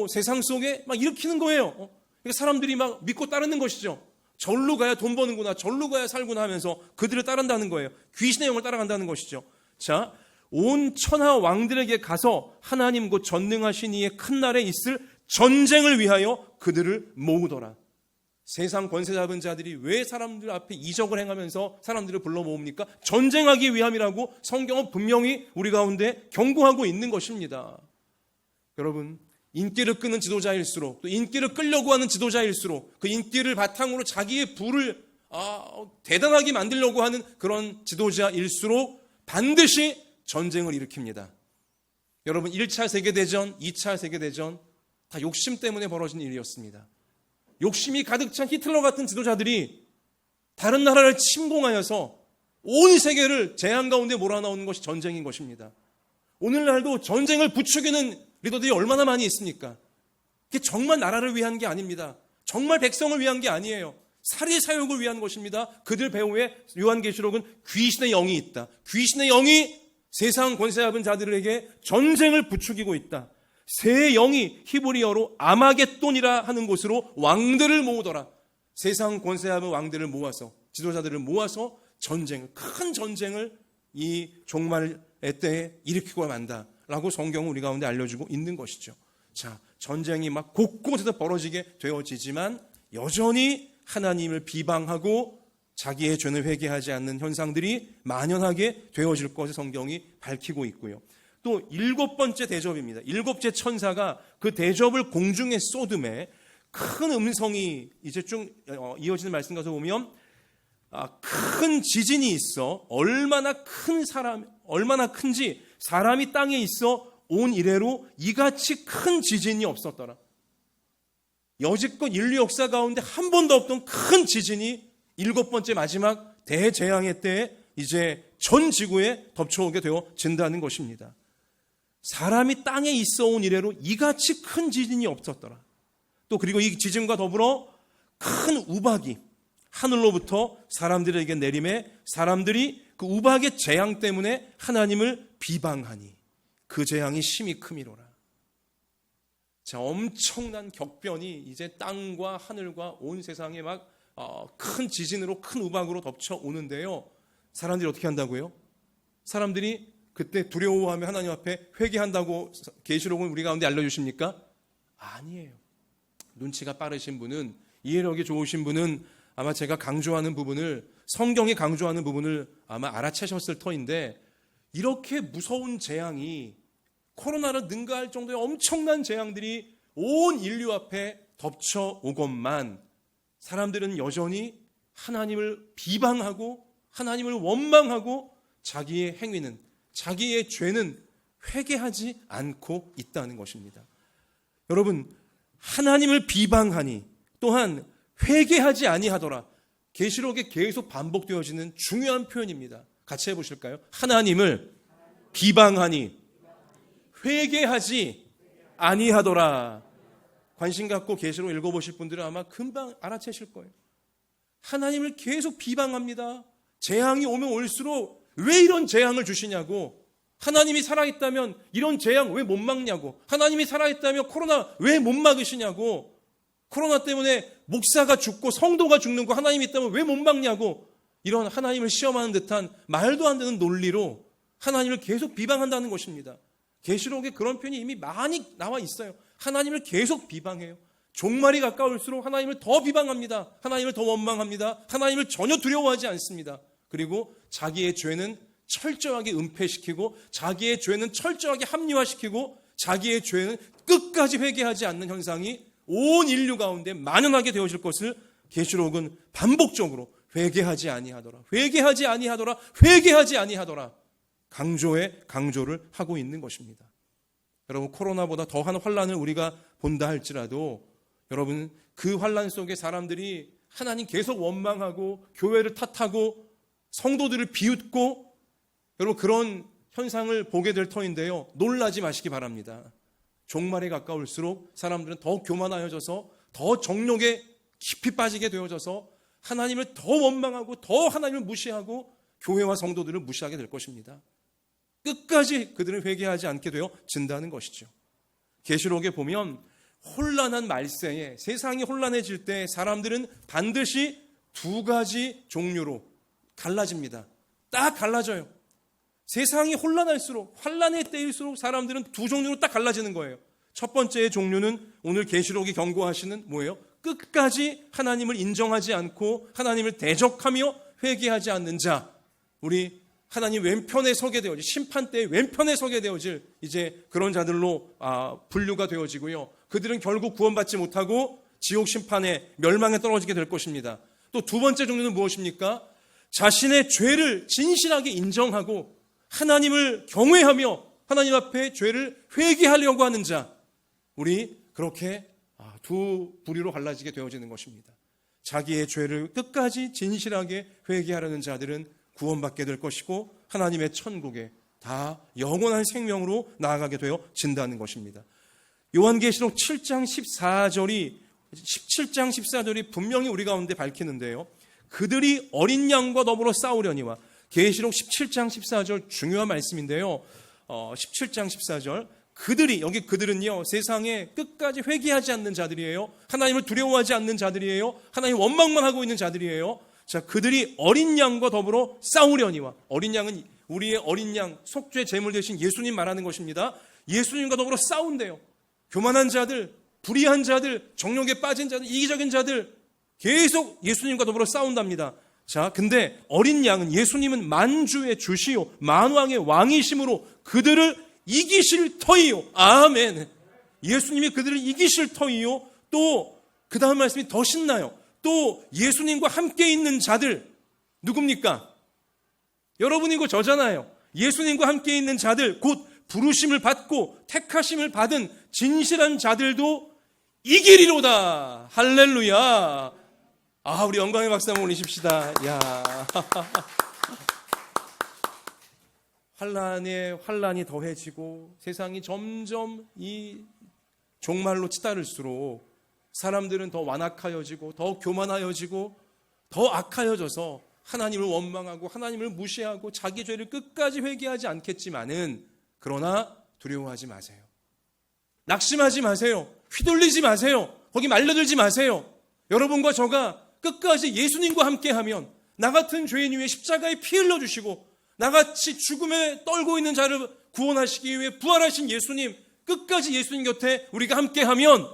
세상 속에 막 일으키는 거예요. 그러니까 사람들이 막 믿고 따르는 것이죠. 절로 가야 돈 버는구나, 절로 가야 살구나 하면서 그들을 따른다는 거예요. 귀신의 영을 따라간다는 것이죠. 자, 온 천하 왕들에게 가서 하나님 곧 전능하신 이의 큰 날에 있을 전쟁을 위하여 그들을 모으더라. 세상 권세 잡은 자들이 왜 사람들 앞에 이적을 행하면서 사람들을 불러 모읍니까? 전쟁하기 위함이라고 성경은 분명히 우리 가운데 경고하고 있는 것입니다. 여러분, 인기를 끄는 지도자일수록 또 인기를 끌려고 하는 지도자일수록 그 인기를 바탕으로 자기의 부를 대단하게 만들려고 하는 그런 지도자일수록 반드시 전쟁을 일으킵니다. 여러분, 1차 세계대전, 2차 세계대전 다 욕심 때문에 벌어진 일이었습니다. 욕심이 가득 찬 히틀러 같은 지도자들이 다른 나라를 침공하여서 온 세계를 재앙 가운데 몰아넣는 것이 전쟁인 것입니다. 오늘날도 전쟁을 부추기는 리더들이 얼마나 많이 있습니까? 그게 정말 나라를 위한 게 아닙니다. 정말 백성을 위한 게 아니에요. 살해 사욕을 위한 것입니다. 그들 배후에 요한계시록은 귀신의 영이 있다. 귀신의 영이 세상 권세 잡은 자들에게 전쟁을 부추기고 있다. 새 영이 히브리어로 아마겟돈이라 하는 곳으로 왕들을 모으더라. 세상 권세 잡은 왕들을 모아서, 지도자들을 모아서 큰 전쟁을 이 종말의 때에 일으키고 만다라고 성경은 우리 가운데 알려주고 있는 것이죠. 자, 전쟁이 막 곳곳에서 벌어지게 되어지지만 여전히 하나님을 비방하고 자기의 죄를 회개하지 않는 현상들이 만연하게 되어질 것을 성경이 밝히고 있고요. 또 7번째 대접입니다. 7째 천사가 그 대접을 공중에 쏟음에 큰 음성이 이제 쭉 이어지는 말씀 가서 보면 큰 지진이 있어 얼마나 큰지 사람이 땅에 있어 온 이래로 이같이 큰 지진이 없었더라. 여지껏 인류 역사 가운데 한 번도 없던 큰 지진이 7번째 마지막 대재앙의 때에 이제 전 지구에 덮쳐오게 되어진다는 것입니다. 사람이 땅에 있어 온 이래로 이같이 큰 지진이 없었더라. 또 그리고 이 지진과 더불어 큰 우박이 하늘로부터 사람들에게 내림에 사람들이 그 우박의 재앙 때문에 하나님을 비방하니 그 재앙이 심히 크미로라. 자, 엄청난 격변이 이제 땅과 하늘과 온 세상에 막 큰 지진으로 큰 우박으로 덮쳐 오는데요. 사람들이 어떻게 한다고요? 사람들이 그때 두려워하며 하나님 앞에 회개한다고 계시록은 우리 가운데 알려주십니까? 아니에요. 눈치가 빠르신 분은, 이해력이 좋으신 분은 아마 제가 강조하는 부분을, 성경이 강조하는 부분을 아마 알아채셨을 터인데, 이렇게 무서운 재앙이 코로나를 능가할 정도의 엄청난 재앙들이 온 인류 앞에 덮쳐 오건만 사람들은 여전히 하나님을 비방하고 하나님을 원망하고 자기의 행위는, 자기의 죄는 회개하지 않고 있다는 것입니다. 여러분, 하나님을 비방하니 또한 회개하지 아니하더라. 계시록에 계속 반복되어지는 중요한 표현입니다. 같이 해보실까요? 하나님을 비방하니 회개하지 아니하더라. 관심 갖고 계시록 읽어보실 분들은 아마 금방 알아채실 거예요. 하나님을 계속 비방합니다. 재앙이 오면 올수록 왜 이런 재앙을 주시냐고, 하나님이 살아있다면 이런 재앙 왜 못 막냐고, 하나님이 살아있다면 코로나 왜 못 막으시냐고, 코로나 때문에 목사가 죽고 성도가 죽는 거 하나님이 있다면 왜 못 막냐고, 이런 하나님을 시험하는 듯한 말도 안 되는 논리로 하나님을 계속 비방한다는 것입니다. 계시록에 그런 표현이 이미 많이 나와 있어요. 하나님을 계속 비방해요. 종말이 가까울수록 하나님을 더 비방합니다. 하나님을 더 원망합니다. 하나님을 전혀 두려워하지 않습니다. 그리고 자기의 죄는 철저하게 은폐시키고 자기의 죄는 철저하게 합리화시키고 자기의 죄는 끝까지 회개하지 않는 현상이 온 인류 가운데 만연하게 되어질 것을 계시록은 반복적으로 회개하지 아니하더라, 회개하지 아니하더라, 회개하지 아니하더라 강조를 하고 있는 것입니다. 여러분, 코로나보다 더한 환난을 우리가 본다 할지라도 여러분, 그 환난 속에 사람들이 하나님 계속 원망하고 교회를 탓하고 성도들을 비웃고 여러분 그런 현상을 보게 될 터인데요. 놀라지 마시기 바랍니다. 종말에 가까울수록 사람들은 더 교만하여져서 더 정욕에 깊이 빠지게 되어져서 하나님을 더 원망하고 더 하나님을 무시하고 교회와 성도들을 무시하게 될 것입니다. 끝까지 그들은 회개하지 않게 되어진다는 것이죠. 계시록에 보면 혼란한 말세에, 세상이 혼란해질 때 사람들은 반드시 두 가지 종류로 갈라집니다. 딱 갈라져요. 세상이 혼란할수록, 환란의 때일수록 사람들은 두 종류로 딱 갈라지는 거예요. 첫 번째의 종류는 오늘 계시록이 경고하시는 뭐예요? 끝까지 하나님을 인정하지 않고 하나님을 대적하며 회개하지 않는 자, 우리 하나님 왼편에 서게 되어질, 심판대의 왼편에 서게 되어질 이제 그런 자들로 분류가 되어지고요. 그들은 결국 구원받지 못하고 지옥 심판에 멸망에 떨어지게 될 것입니다. 또 두 번째 종류는 무엇입니까? 자신의 죄를 진실하게 인정하고 하나님을 경외하며 하나님 앞에 죄를 회개하려고 하는 자, 우리 그렇게 두 부류로 갈라지게 되어지는 것입니다. 자기의 죄를 끝까지 진실하게 회개하려는 자들은 구원받게 될 것이고 하나님의 천국에 다 영원한 생명으로 나아가게 되어진다는 것입니다. 요한계시록 7장 14절이 17장 14절이 분명히 우리 가운데 밝히는데요. 그들이 어린 양과 더불어 싸우려니와. 계시록 17장 14절 중요한 말씀인데요. 17장 14절 그들이, 여기 그들은요 세상에 끝까지 회개하지 않는 자들이에요. 하나님을 두려워하지 않는 자들이에요. 하나님 원망만 하고 있는 자들이에요. 자, 그들이 어린 양과 더불어 싸우려니와. 어린 양은 우리의 어린 양, 속죄 제물 대신 예수님 말하는 것입니다. 예수님과 더불어 싸운대요. 교만한 자들, 불의한 자들, 정욕에 빠진 자들, 이기적인 자들 계속 예수님과 더불어 싸운답니다. 자, 근데 어린 양은, 예수님은 만주의 주시요 만왕의 왕이심으로 그들을 이기실 터이요. 아멘. 예수님이 그들을 이기실 터이요. 또 그 다음 말씀이 더 신나요. 또 예수님과 함께 있는 자들 누굽니까? 여러분이고 저잖아요. 예수님과 함께 있는 자들, 곧 부르심을 받고 택하심을 받은 진실한 자들도 이기리로다. 할렐루야. 우리 영광의 박수 한번 올리십시다. 야. 환란이 더해지고 세상이 점점 이 종말로 치달을수록 사람들은 더 완악하여지고 더 교만하여지고 더 악하여져서 하나님을 원망하고 하나님을 무시하고 자기 죄를 끝까지 회개하지 않겠지만은, 그러나 두려워하지 마세요. 낙심하지 마세요. 휘둘리지 마세요. 거기 말려들지 마세요. 여러분과 저가 끝까지 예수님과 함께하면 나 같은 죄인 위에 십자가에 피 흘려주시고 나같이 죽음에 떨고 있는 자를 구원하시기 위해 부활하신 예수님, 끝까지 예수님 곁에 우리가 함께하면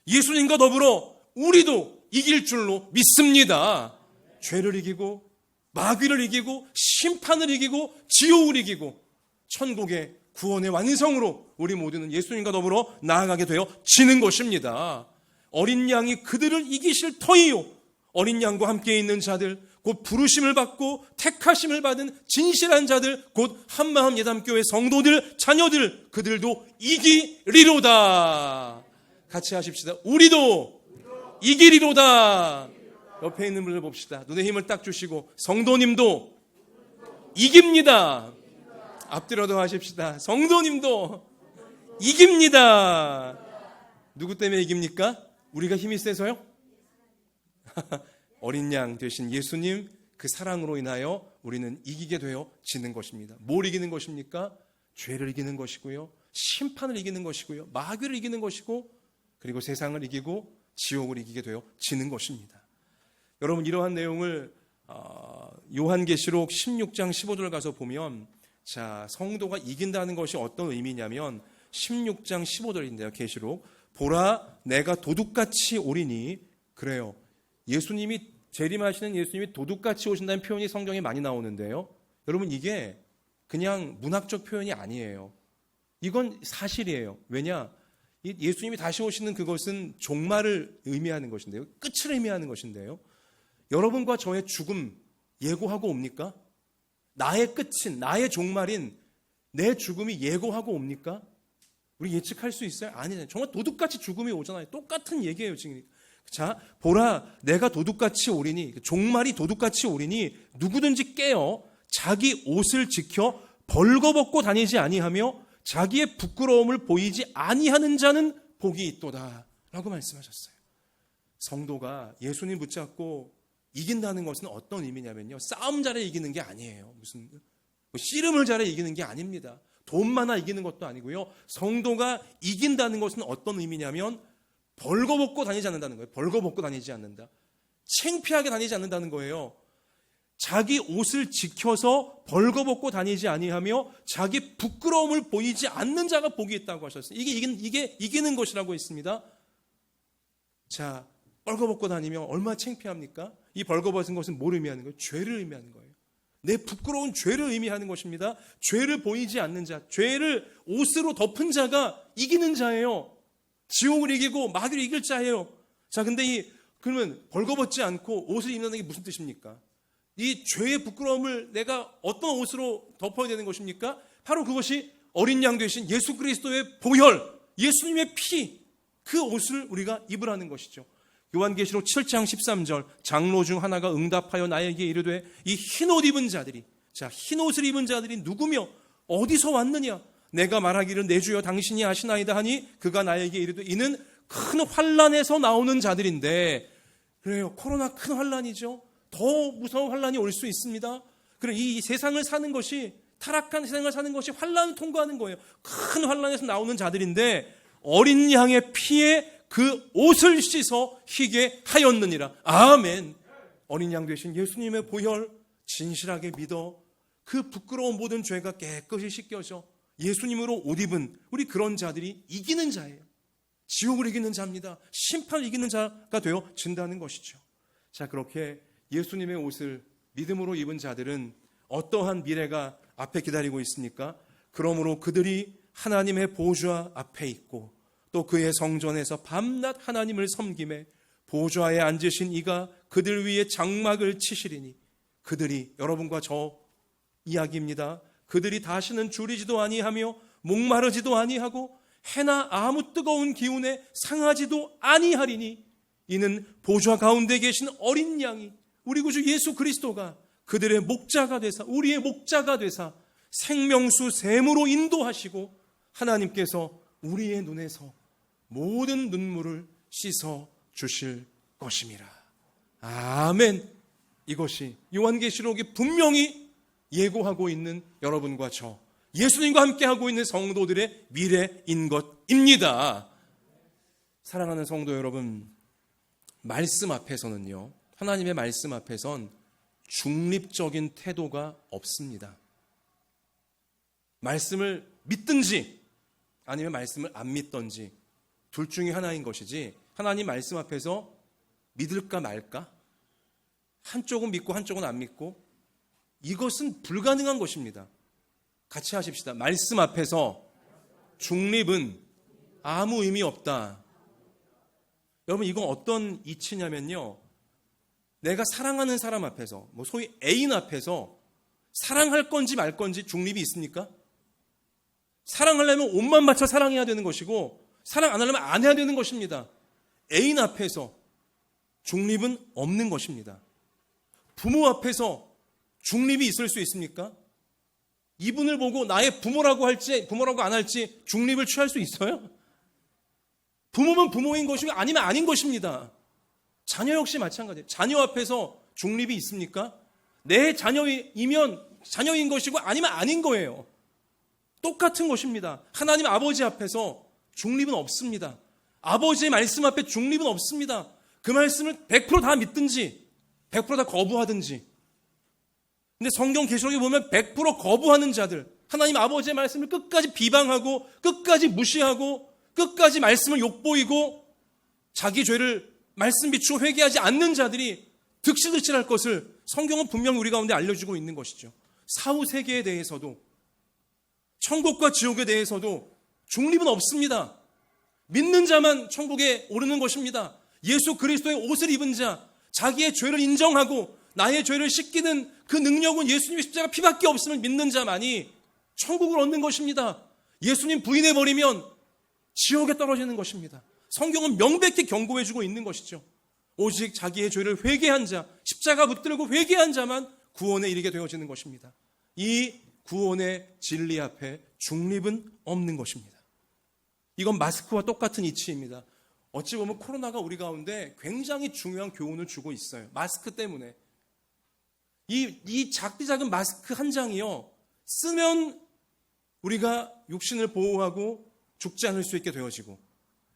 예수님과 더불어 우리도 이길 줄로 믿습니다. 죄를 이기고 마귀를 이기고 심판을 이기고 지옥을 이기고 천국의 구원의 완성으로 우리 모두는 예수님과 더불어 나아가게 되어지는 것입니다. 어린 양이 그들을 이기실 터이요. 어린 양과 함께 있는 자들, 곧 부르심을 받고 택하심을 받은 진실한 자들, 곧 한마음 예담교회 성도들, 자녀들, 그들도 이기리로다. 같이 하십시다. 우리도 이기리로다. 옆에 있는 분을 봅시다. 눈에 힘을 딱 주시고, 성도님도 이깁니다. 앞뒤로도 하십시다. 성도님도 이깁니다. 누구 때문에 이깁니까? 우리가 힘이 세서요? 어린 양 되신 예수님, 그 사랑으로 인하여 우리는 이기게 되어지는 것입니다. 뭘 이기는 것입니까? 죄를 이기는 것이고요, 심판을 이기는 것이고요, 마귀를 이기는 것이고, 그리고 세상을 이기고 지옥을 이기게 되어지는 것입니다. 여러분, 이러한 내용을 요한계시록 16장 15절 가서 보면, 자, 성도가 이긴다는 것이 어떤 의미냐면 16장 15절인데요. 계시록 보라 내가 도둑같이 오리니. 그래요. 예수님이, 재림하시는 예수님이 도둑같이 오신다는 표현이 성경에 많이 나오는데요. 여러분, 이게 그냥 문학적 표현이 아니에요. 이건 사실이에요. 왜냐? 예수님이 다시 오시는 그것은 종말을 의미하는 것인데요. 끝을 의미하는 것인데요. 여러분과 저의 죽음 예고하고 옵니까? 나의 끝인, 나의 종말인 내 죽음이 예고하고 옵니까? 우리 예측할 수 있어요? 아니잖아요. 정말 도둑같이 죽음이 오잖아요. 똑같은 얘기예요, 지금. 자, 보라 내가 도둑같이 오리니, 종말이 도둑같이 오리니 누구든지 깨어 자기 옷을 지켜 벌거벗고 다니지 아니하며 자기의 부끄러움을 보이지 아니하는 자는 복이 있도다 라고 말씀하셨어요. 성도가 예수님 붙잡고 이긴다는 것은 어떤 의미냐면요, 싸움 잘해 이기는 게 아니에요. 무슨 씨름을 잘해 이기는 게 아닙니다. 돈 많아 이기는 것도 아니고요. 성도가 이긴다는 것은 어떤 의미냐면 벌거벗고 다니지 않는다는 거예요. 벌거벗고 다니지 않는다. 창피하게 다니지 않는다는 거예요. 자기 옷을 지켜서 벌거벗고 다니지 아니하며 자기 부끄러움을 보이지 않는 자가 복이 있다고 하셨어요. 이게 이기는 것이라고 했습니다. 자, 벌거벗고 다니면 얼마나 창피합니까? 이 벌거벗은 것은 뭘 의미하는 거예요? 죄를 의미하는 거예요. 내 부끄러운 죄를 의미하는 것입니다. 죄를 보이지 않는 자, 죄를 옷으로 덮은 자가 이기는 자예요. 지옥을 이기고 마귀를 이길 자예요. 자, 근데 그러면 벌거벗지 않고 옷을 입는다는 게 무슨 뜻입니까? 이 죄의 부끄러움을 내가 어떤 옷으로 덮어야 되는 것입니까? 바로 그것이 어린 양 되신 예수 그리스도의 보혈, 예수님의 피, 그 옷을 우리가 입으라는 것이죠. 요한계시록 7장 13절, 장로 중 하나가 응답하여 나에게 이르되 이 흰옷 입은 자들이, 자, 흰옷을 입은 자들이 누구며 어디서 왔느냐? 내가 말하기를 내 주여 당신이 아시나이다 하니 그가 나에게 이르되 이는 큰 환난에서 나오는 자들인데, 그래요. 코로나 큰 환난이죠. 더 무서운 환난이 올 수 있습니다. 그래, 이 세상을 사는 것이, 타락한 세상을 사는 것이 환난을 통과하는 거예요. 큰 환난에서 나오는 자들인데 어린 양의 피에 그 옷을 씻어 희게 하였느니라. 아멘. 어린 양 되신 예수님의 보혈 진실하게 믿어 그 부끄러운 모든 죄가 깨끗이 씻겨져 예수님으로 옷 입은 우리 그런 자들이 이기는 자예요. 지옥을 이기는 자입니다. 심판을 이기는 자가 되어진다는 것이죠. 자, 그렇게 예수님의 옷을 믿음으로 입은 자들은 어떠한 미래가 앞에 기다리고 있습니까? 그러므로 그들이 하나님의 보좌 앞에 있고 또 그의 성전에서 밤낮 하나님을 섬김에 보좌에 앉으신 이가 그들 위에 장막을 치시리니, 그들이, 여러분과 저 이야기입니다. 그들이 다시는 줄이지도 아니하며 목마르지도 아니하고 해나 아무 뜨거운 기운에 상하지도 아니하리니, 이는 보좌 가운데 계신 어린 양이 우리 구주 예수 그리스도가 그들의 목자가 되사, 우리의 목자가 되사 생명수 샘으로 인도하시고 하나님께서 우리의 눈에서 모든 눈물을 씻어 주실 것임이라. 아멘. 이것이 요한계시록이 분명히 예고하고 있는 여러분과 저, 예수님과 함께하고 있는 성도들의 미래인 것입니다. 사랑하는 성도 여러분, 말씀 앞에서는요, 하나님의 말씀 앞에선 중립적인 태도가 없습니다. 말씀을 믿든지 아니면 말씀을 안 믿든지 둘 중에 하나인 것이지, 하나님 말씀 앞에서 믿을까 말까, 한쪽은 믿고 한쪽은 안 믿고, 이것은 불가능한 것입니다. 같이 하십시다. 말씀 앞에서 중립은 아무 의미 없다. 여러분, 이건 어떤 이치냐면요, 내가 사랑하는 사람 앞에서, 소위 애인 앞에서 사랑할 건지 말 건지 중립이 있습니까? 사랑하려면 옷만 맞춰 사랑해야 되는 것이고, 사랑 안 하려면 안 해야 되는 것입니다. 애인 앞에서 중립은 없는 것입니다. 부모 앞에서 중립이 있을 수 있습니까? 이분을 보고 나의 부모라고 할지 부모라고 안 할지 중립을 취할 수 있어요? 부모면 부모인 것이고 아니면 아닌 것입니다. 자녀 역시 마찬가지예요. 자녀 앞에서 중립이 있습니까? 내 자녀이면 자녀인 것이고 아니면 아닌 거예요. 똑같은 것입니다. 하나님 아버지 앞에서 중립은 없습니다. 아버지의 말씀 앞에 중립은 없습니다. 그 말씀을 100% 다 믿든지 100% 다 거부하든지. 근데 성경 계시록에 보면 100% 거부하는 자들, 하나님 아버지의 말씀을 끝까지 비방하고 끝까지 무시하고 끝까지 말씀을 욕보이고 자기 죄를 말씀 비추고 회개하지 않는 자들이 득실득실할 것을 성경은 분명히 우리 가운데 알려주고 있는 것이죠. 사후 세계에 대해서도, 천국과 지옥에 대해서도 중립은 없습니다. 믿는 자만 천국에 오르는 것입니다. 예수 그리스도의 옷을 입은 자, 자기의 죄를 인정하고 나의 죄를 씻기는 그 능력은 예수님의 십자가 피밖에 없음을 믿는 자만이 천국을 얻는 것입니다. 예수님 부인해버리면 지옥에 떨어지는 것입니다. 성경은 명백히 경고해주고 있는 것이죠. 오직 자기의 죄를 회개한 자, 십자가 붙들고 회개한 자만 구원에 이르게 되어지는 것입니다. 이 구원의 진리 앞에 중립은 없는 것입니다. 이건 마스크와 똑같은 이치입니다. 어찌 보면 코로나가 우리 가운데 굉장히 중요한 교훈을 주고 있어요. 마스크 때문에. 이 작디 작은 마스크 한 장이요, 쓰면 우리가 육신을 보호하고 죽지 않을 수 있게 되어지고,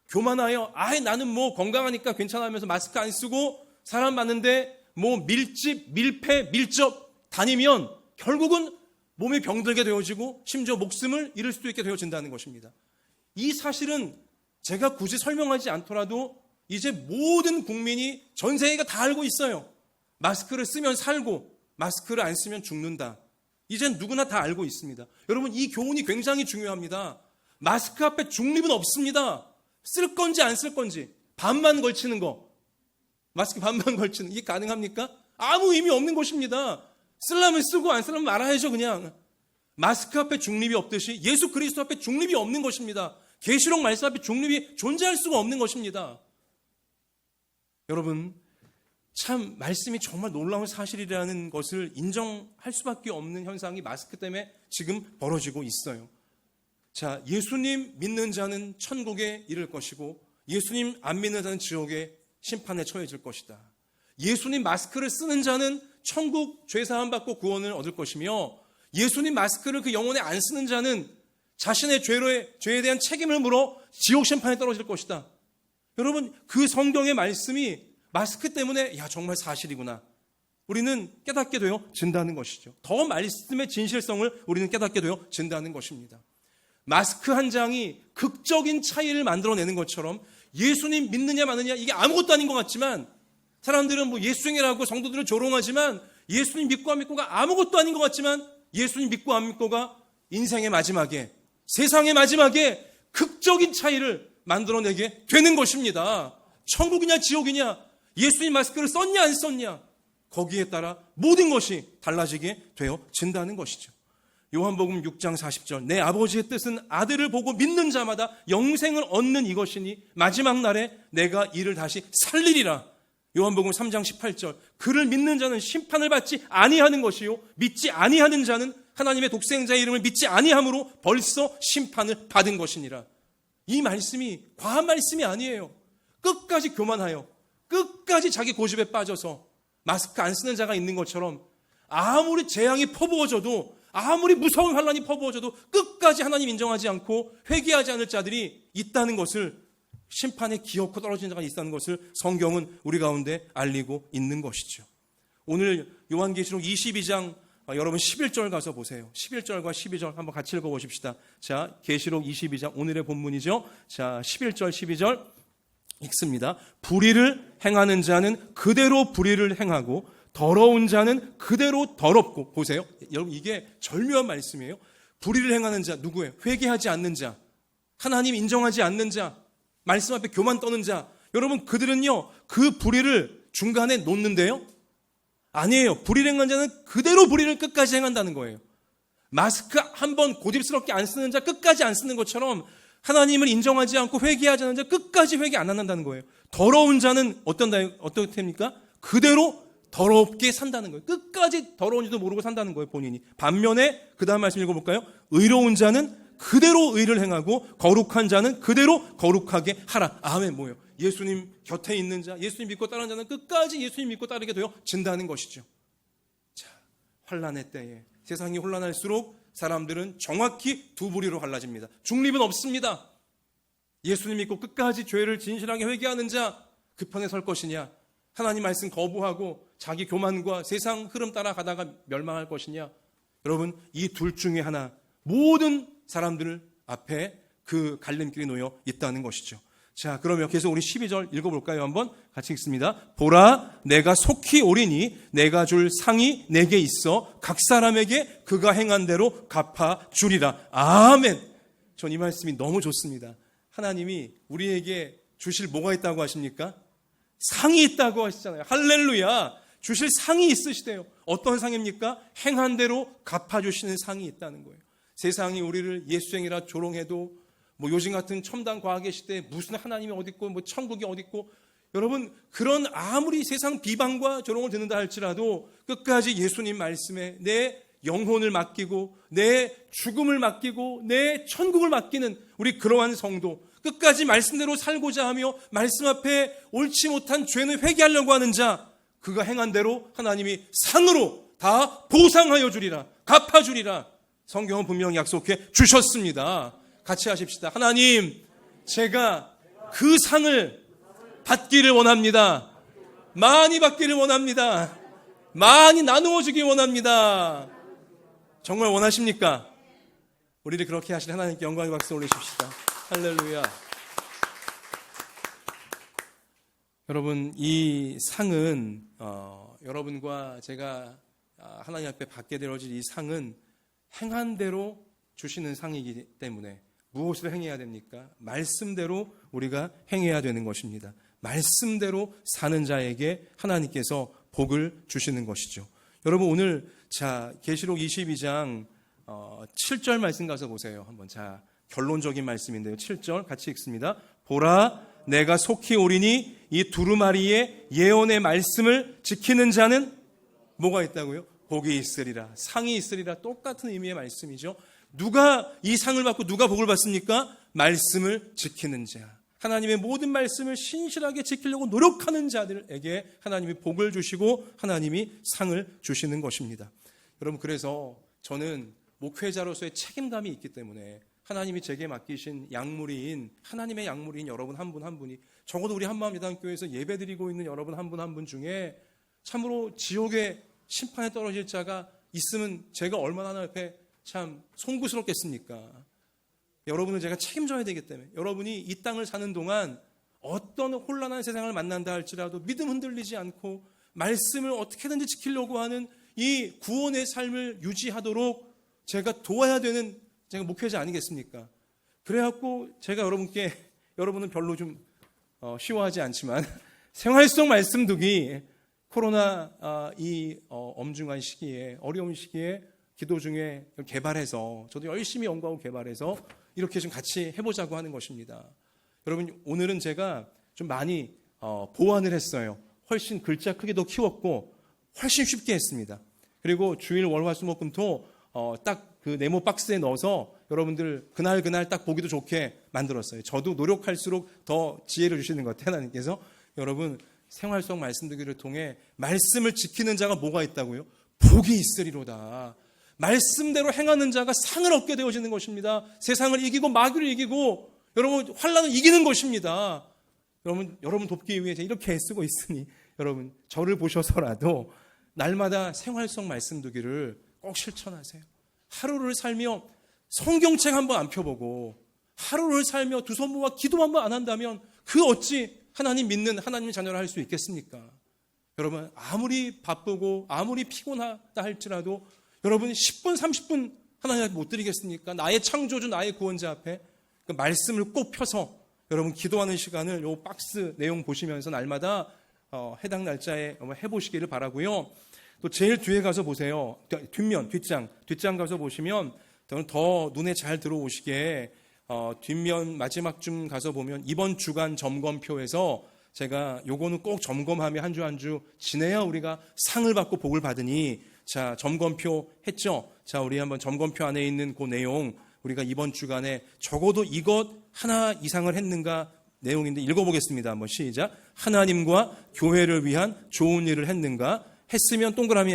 교만하여 나는 뭐 건강하니까 괜찮아 하면서 마스크 안 쓰고 사람 많은데 뭐 밀집, 밀폐, 밀접 다니면 결국은 몸이 병들게 되어지고 심지어 목숨을 잃을 수도 있게 되어진다는 것입니다. 이 사실은 제가 굳이 설명하지 않더라도 이제 모든 국민이, 전 세계가 다 알고 있어요. 마스크를 쓰면 살고 마스크를 안 쓰면 죽는다. 이젠 누구나 다 알고 있습니다. 여러분, 이 교훈이 굉장히 중요합니다. 마스크 앞에 중립은 없습니다. 쓸 건지 안 쓸 건지, 반만 걸치는 거, 마스크 반만 걸치는, 이게 가능합니까? 아무 의미 없는 것입니다. 쓰려면 쓰고 안 쓰려면 말아야죠. 그냥 마스크 앞에 중립이 없듯이 예수 그리스도 앞에 중립이 없는 것입니다. 계시록 말씀 앞에 중립이 존재할 수가 없는 것입니다. 여러분, 참 말씀이 정말 놀라운 사실이라는 것을 인정할 수밖에 없는 현상이 마스크 때문에 지금 벌어지고 있어요. 자, 예수님 믿는 자는 천국에 이를 것이고 예수님 안 믿는 자는 지옥의 심판에 처해질 것이다. 예수님 마스크를 쓰는 자는 천국 죄사함 받고 구원을 얻을 것이며, 예수님 마스크를 그 영혼에 안 쓰는 자는 자신의 죄에 대한 책임을 물어 지옥 심판에 떨어질 것이다. 여러분, 그 성경의 말씀이 마스크 때문에 정말 사실이구나, 우리는 깨닫게 되어진다는 것이죠. 더 말씀의 진실성을 우리는 깨닫게 되어진다는 것입니다. 마스크 한 장이 극적인 차이를 만들어내는 것처럼 예수님 믿느냐 마느냐 이게 아무것도 아닌 것 같지만, 사람들은 뭐 예수행이라고 성도들을 조롱하지만, 예수님 믿고 안 믿고가 아무것도 아닌 것 같지만, 예수님 믿고 안 믿고가 인생의 마지막에, 세상의 마지막에 극적인 차이를 만들어내게 되는 것입니다. 천국이냐 지옥이냐, 예수님 마스크를 썼냐 안 썼냐, 거기에 따라 모든 것이 달라지게 되어진다는 것이죠. 요한복음 6장 40절, 내 아버지의 뜻은 아들을 보고 믿는 자마다 영생을 얻는 이것이니 마지막 날에 내가 이를 다시 살리리라. 요한복음 3장 18절, 그를 믿는 자는 심판을 받지 아니하는 것이요 믿지 아니하는 자는 하나님의 독생자의 이름을 믿지 아니함으로 벌써 심판을 받은 것이니라. 이 말씀이 과한 말씀이 아니에요. 끝까지 교만하여 끝까지 자기 고집에 빠져서 마스크 안 쓰는 자가 있는 것처럼, 아무리 재앙이 퍼부어져도, 아무리 무서운 환란이 퍼부어져도 끝까지 하나님 인정하지 않고 회개하지 않을 자들이 있다는 것을, 심판에 기어코 떨어지는 자가 있다는 것을 성경은 우리 가운데 알리고 있는 것이죠. 오늘 요한계시록 22장 여러분 11절 가서 보세요. 11절과 12절 한번 같이 읽어보십시다. 자, 계시록 22장 오늘의 본문이죠. 자, 11절 12절 읽습니다. 불의를 행하는 자는 그대로 불의를 행하고 더러운 자는 그대로 더럽고. 보세요, 여러분, 이게 절묘한 말씀이에요. 불의를 행하는 자 누구예요? 회개하지 않는 자, 하나님 인정하지 않는 자, 말씀 앞에 교만 떠는 자. 여러분, 그들은요 그 불의를 중간에 놓는데요, 아니에요. 불의를 행하는 자는 그대로 불의를 끝까지 행한다는 거예요. 마스크 한번 고집스럽게 안 쓰는 자 끝까지 안 쓰는 것처럼, 하나님을 인정하지 않고 회개하지 않는 자 끝까지 회개 안 한다는 거예요. 더러운 자는 어떻습니까? 그대로 더럽게 산다는 거예요. 끝까지 더러운지도 모르고 산다는 거예요, 본인이. 반면에 그 다음 말씀 읽어볼까요? 의로운 자는 그대로 의를 행하고 거룩한 자는 그대로 거룩하게 하라. 아멘. 뭐예요? 예수님 곁에 있는 자, 예수님 믿고 따르는 자는 끝까지 예수님 믿고 따르게 되어진다는 것이죠. 자, 환난의 때에, 세상이 혼란할수록 사람들은 정확히 두 부류로 갈라집니다. 중립은 없습니다. 예수님 믿고 끝까지 죄를 진실하게 회개하는 자, 그 편에 설 것이냐, 하나님 말씀 거부하고 자기 교만과 세상 흐름 따라가다가 멸망할 것이냐. 여러분, 이 둘 중에 하나, 모든 사람들 앞에 그 갈림길이 놓여 있다는 것이죠. 자, 그러면 계속 우리 12절 읽어볼까요? 한번 같이 읽습니다. 보라, 내가 속히 오리니 내가 줄 상이 내게 있어 각 사람에게 그가 행한 대로 갚아주리라. 아멘. 전 이 말씀이 너무 좋습니다. 하나님이 우리에게 주실 뭐가 있다고 하십니까? 상이 있다고 하시잖아요. 할렐루야. 주실 상이 있으시대요. 어떤 상입니까? 행한 대로 갚아주시는 상이 있다는 거예요. 세상이 우리를 예수행이라 조롱해도, 요즘 같은 첨단 과학의 시대에 무슨 하나님이 어딨고 천국이 어딨고, 여러분, 그런 아무리 세상 비방과 조롱을 듣는다 할지라도 끝까지 예수님 말씀에 내 영혼을 맡기고 내 죽음을 맡기고 내 천국을 맡기는 우리 그러한 성도, 끝까지 말씀대로 살고자 하며 말씀 앞에 옳지 못한 죄는 회개하려고 하는 자, 그가 행한 대로 하나님이 상으로 다 보상하여 주리라, 갚아주리라. 성경은 분명히 약속해 주셨습니다. 같이 하십시다. 하나님, 제가 그 상을 받기를 원합니다. 많이 받기를 원합니다. 많이 나누어 주기 원합니다. 정말 원하십니까? 우리를 그렇게 하실 하나님께 영광의 박수 올리십시다. 할렐루야. 여러분, 이 상은 여러분과 제가 하나님 앞에 받게 되어질 이 상은 행한 대로 주시는 상이기 때문에 무엇을 행해야 됩니까? 말씀대로 우리가 행해야 되는 것입니다. 말씀대로 사는 자에게 하나님께서 복을 주시는 것이죠. 여러분, 오늘 계시록 22장 7절 말씀 가서 보세요. 한번. 자, 결론적인 말씀인데요. 7절 같이 읽습니다. 보라, 내가 속히 오리니 이 두루마리의 예언의 말씀을 지키는 자는 뭐가 있다고요? 복이 있으리라, 상이 있으리라. 똑같은 의미의 말씀이죠. 누가 이 상을 받고 누가 복을 받습니까? 말씀을 지키는 자, 하나님의 모든 말씀을 신실하게 지키려고 노력하는 자들에게 하나님이 복을 주시고 하나님이 상을 주시는 것입니다. 여러분, 그래서 저는 목회자로서의 책임감이 있기 때문에 하나님이 제게 맡기신 약물인, 하나님의 약물인 여러분 한 분 한 분이, 적어도 우리 한마음예단교회에서 예배드리고 있는 여러분 한 분 한 분 중에 참으로 지옥의 심판에 떨어질 자가 있으면 제가 얼마나 하나님 앞에 참 송구스럽겠습니까? 여러분을 제가 책임져야 되기 때문에, 여러분이 이 땅을 사는 동안 어떤 혼란한 세상을 만난다 할지라도 믿음 흔들리지 않고 말씀을 어떻게든지 지키려고 하는 이 구원의 삶을 유지하도록 제가 도와야 되는 제가 목회자 아니겠습니까? 그래갖고 제가 여러분께, 여러분은 별로 좀 쉬워하지 않지만 생활 속 말씀두기, 코로나 이 엄중한 시기에, 어려운 시기에 기도 중에 개발해서, 저도 열심히 연구하고 개발해서 이렇게 좀 같이 해보자고 하는 것입니다. 여러분, 오늘은 제가 좀 많이 보완을 했어요. 훨씬 글자 크기도 키웠고 훨씬 쉽게 했습니다. 그리고 주일 월화수목금토 딱 그 네모 박스에 넣어서 여러분들 그날 딱 보기도 좋게 만들었어요. 저도 노력할수록 더 지혜를 주시는 것 같아요, 하나님께서. 여러분, 생활 속 말씀드리기를 통해 말씀을 지키는 자가 뭐가 있다고요? 복이 있으리로다. 말씀대로 행하는 자가 상을 얻게 되어지는 것입니다. 세상을 이기고 마귀를 이기고 여러분 환난을 이기는 것입니다. 여러분 돕기 위해 이렇게 애쓰고 있으니 여러분 저를 보셔서라도 날마다 생활 속 말씀두기를 꼭 실천하세요. 하루를 살며 성경책 한번 안 펴보고 하루를 살며 두 손 모아 기도 한번 안 한다면 그 어찌 하나님 믿는 하나님의 자녀를 할 수 있겠습니까? 여러분, 아무리 바쁘고 아무리 피곤하다 할지라도 여러분 10분 30분 하나님 앞에 못 드리겠습니까? 나의 창조주, 나의 구원자 앞에 그 말씀을 꼭 펴서 여러분 기도하는 시간을 요 박스 내용 보시면서 날마다 해당 날짜에 해보시기를 바라고요. 또 제일 뒤에 가서 보세요. 뒷장 가서 보시면 더 눈에 잘 들어오시게 뒷면 마지막쯤 가서 보면 이번 주간 점검표에서 제가 요거는 꼭 점검하며 한 주 한 주 지내야 우리가 상을 받고 복을 받으니, 자, 점검표 했죠? 자, 우리 한번 점검표 안에 있는 그 내용, 우리가 이번 주간에 적어도 이것 하나 이상을 했는가 내용인데 읽어보겠습니다. 한번 시작. 하나님과 교회를 위한 좋은 일을 했는가? 했으면 동그라미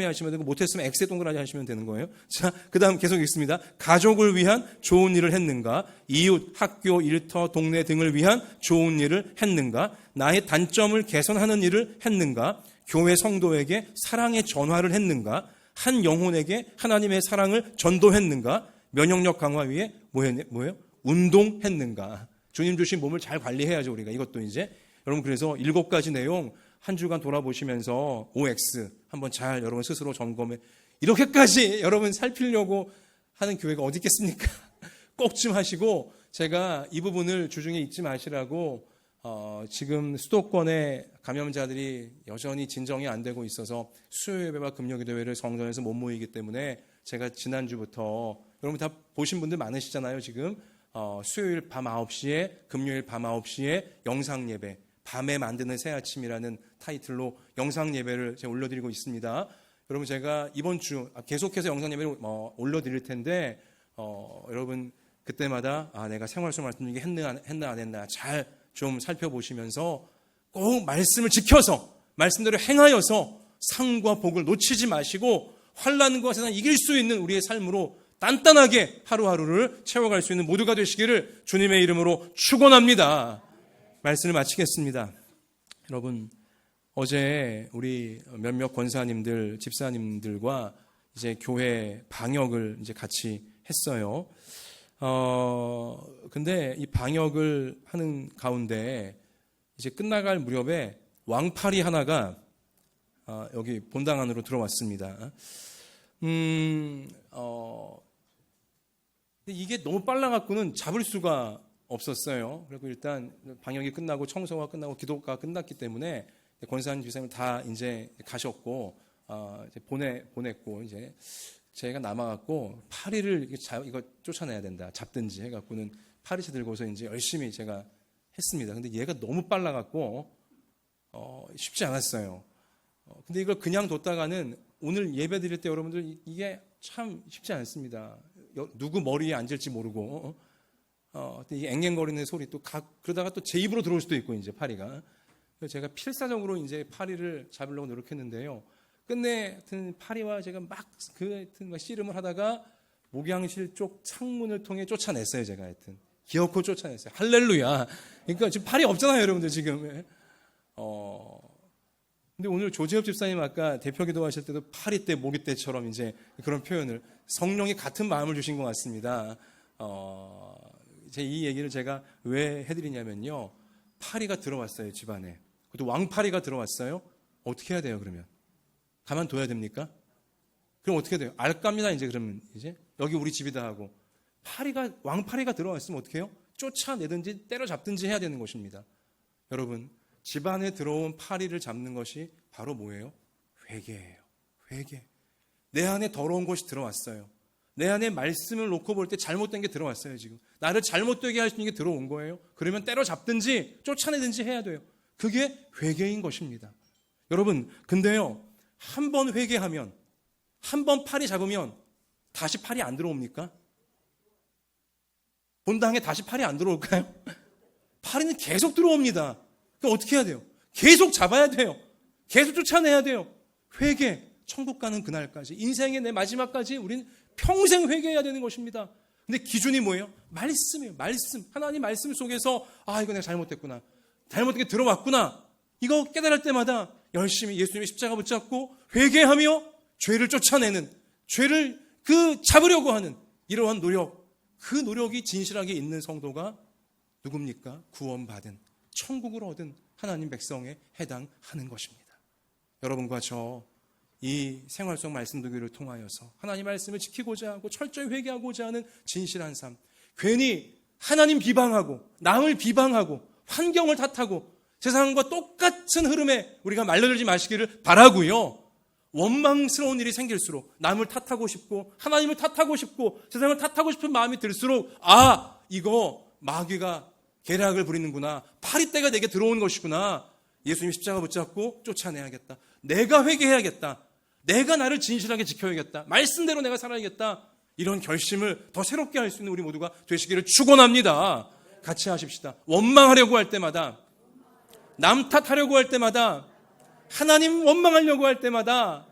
하시면 되고, 못했으면 X에 동그라미 하시면 되는 거예요. 자, 그 다음 계속 읽습니다. 가족을 위한 좋은 일을 했는가? 이웃, 학교, 일터, 동네 등을 위한 좋은 일을 했는가? 나의 단점을 개선하는 일을 했는가? 교회 성도에게 사랑의 전화를 했는가? 한 영혼에게 하나님의 사랑을 전도했는가? 면역력 강화 위해 뭐예요? 운동했는가? 주님 주신 몸을 잘 관리해야죠, 우리가. 이것도 이제. 여러분, 그래서 7가지 내용 한 주간 돌아보시면서 OX 한번 잘 여러분 스스로 점검해. 이렇게까지 여러분 살피려고 하는 교회가 어디 있겠습니까? 꼭 좀 하시고, 제가 이 부분을 주중에 잊지 마시라고 지금 수도권의 감염자들이 여전히 진정이 안 되고 있어서 수요 예배와 금요 기도회를 성전에서 못 모이기 때문에 제가 지난주부터, 여러분 다 보신 분들 많으시잖아요. 지금 수요일 밤 9시에 금요일 밤 9시에 영상 예배, 밤에 만드는 새 아침이라는 타이틀로 영상 예배를 제가 올려드리고 있습니다. 여러분, 제가 이번 주 계속해서 영상 예배를 올려드릴 텐데 여러분 그때마다 내가 생활 속 말씀 중에 했나 안 했나 잘 좀 살펴보시면서 꼭 말씀을 지켜서 말씀대로 행하여서 상과 복을 놓치지 마시고 환난과 세상 이길 수 있는 우리의 삶으로 단단하게 하루하루를 채워갈 수 있는 모두가 되시기를 주님의 이름으로 축원합니다. 말씀을 마치겠습니다. 여러분, 어제 우리 몇몇 권사님들, 집사님들과 이제 교회 방역을 이제 같이 했어요. 근데 이 방역을 하는 가운데 이제 끝나갈 무렵에 왕팔이 하나가 여기 본당 안으로 들어왔습니다. 이게 너무 빨라갖고는 잡을 수가 없었어요. 그리고 일단 방역이 끝나고 청소가 끝나고 기도가 끝났기 때문에 권사님, 집사님 다 이제 가셨고 이제 보냈고 이제 제가 남아갖고 파리를 이거 쫓아내야 된다, 잡든지 해갖고는 파리채 들고서 이제 열심히 제가 했습니다. 근데 얘가 너무 빨라갖고 쉽지 않았어요. 근데 이걸 그냥 뒀다가는 오늘 예배 드릴 때 여러분들 이게 참 쉽지 않습니다. 누구 머리에 앉을지 모르고 이 앵앵거리는 소리 또 그러다가 또 제 입으로 들어올 수도 있고 이제 파리가. 그래서 제가 필사적으로 이제 파리를 잡으려고 노력했는데요. 끝내 하여튼 파리와 제가 막 씨름을 하다가 목양실 쪽 창문을 통해 쫓아냈어요. 제가 하여튼 기어코 쫓아냈어요. 할렐루야. 그러니까 지금 팔이 없잖아요, 여러분들 지금. 근데 오늘 조재엽 집사님 아까 대표 기도하실 때도 파리 때 모기 때처럼 이제 그런 표현을 성령이 같은 마음을 주신 것 같습니다. 제 이 얘기를 제가 왜 해드리냐면요. 파리가 들어왔어요, 집안에. 그것도 왕파리가 들어왔어요. 어떻게 해야 돼요, 그러면? 가만둬야 됩니까? 그럼 어떻게 돼요? 알까입니다, 이제 그러면 이제. 여기 우리 집이다 하고. 왕파리가 들어왔으면 어떻게 해요? 쫓아내든지 때려잡든지 해야 되는 것입니다. 여러분, 집안에 들어온 파리를 잡는 것이 바로 뭐예요? 회개예요. 회개. 내 안에 더러운 것이 들어왔어요. 내 안에 말씀을 놓고 볼 때 잘못된 게 들어왔어요, 지금. 나를 잘못되게 할 수 있는 게 들어온 거예요. 그러면 때려잡든지 쫓아내든지 해야 돼요. 그게 회개인 것입니다. 여러분, 근데요, 한 번 회개하면, 한 번 파리 잡으면 다시 파리 안 들어옵니까? 본당에 다시 파리 안 들어올까요? 파리는 계속 들어옵니다. 그럼 어떻게 해야 돼요? 계속 잡아야 돼요. 계속 쫓아내야 돼요. 회개, 천국 가는 그날까지, 인생의 내 마지막까지 우리는 평생 회개해야 되는 것입니다. 근데 기준이 뭐예요? 말씀이에요. 말씀. 하나님 말씀 속에서 이거 내가 잘못됐구나. 잘못된 게 들어왔구나. 이거 깨달을 때마다 열심히 예수님의 십자가 붙잡고 회개하며 죄를 쫓아내는, 죄를 잡으려고 하는 이러한 노력, 그 노력이 진실하게 있는 성도가 누굽니까? 구원받은, 천국을 얻은 하나님 백성에 해당하는 것입니다. 여러분과 저 이 생활 속 말씀 듣기를 통하여서 하나님 말씀을 지키고자 하고 철저히 회개하고자 하는 진실한 삶, 괜히 하나님 비방하고 남을 비방하고 환경을 탓하고 세상과 똑같은 흐름에 우리가 말려들지 마시기를 바라고요. 원망스러운 일이 생길수록 남을 탓하고 싶고 하나님을 탓하고 싶고 세상을 탓하고 싶은 마음이 들수록 이거 마귀가 계략을 부리는구나. 파리떼가 내게 들어온 것이구나. 예수님 십자가 붙잡고 쫓아내야겠다. 내가 회개해야겠다. 내가 나를 진실하게 지켜야겠다. 말씀대로 내가 살아야겠다. 이런 결심을 더 새롭게 할 수 있는 우리 모두가 되시기를 축원합니다. 같이 하십시다. 원망하려고 할 때마다, 남 탓하려고 할 때마다, 하나님 원망하려고 할 때마다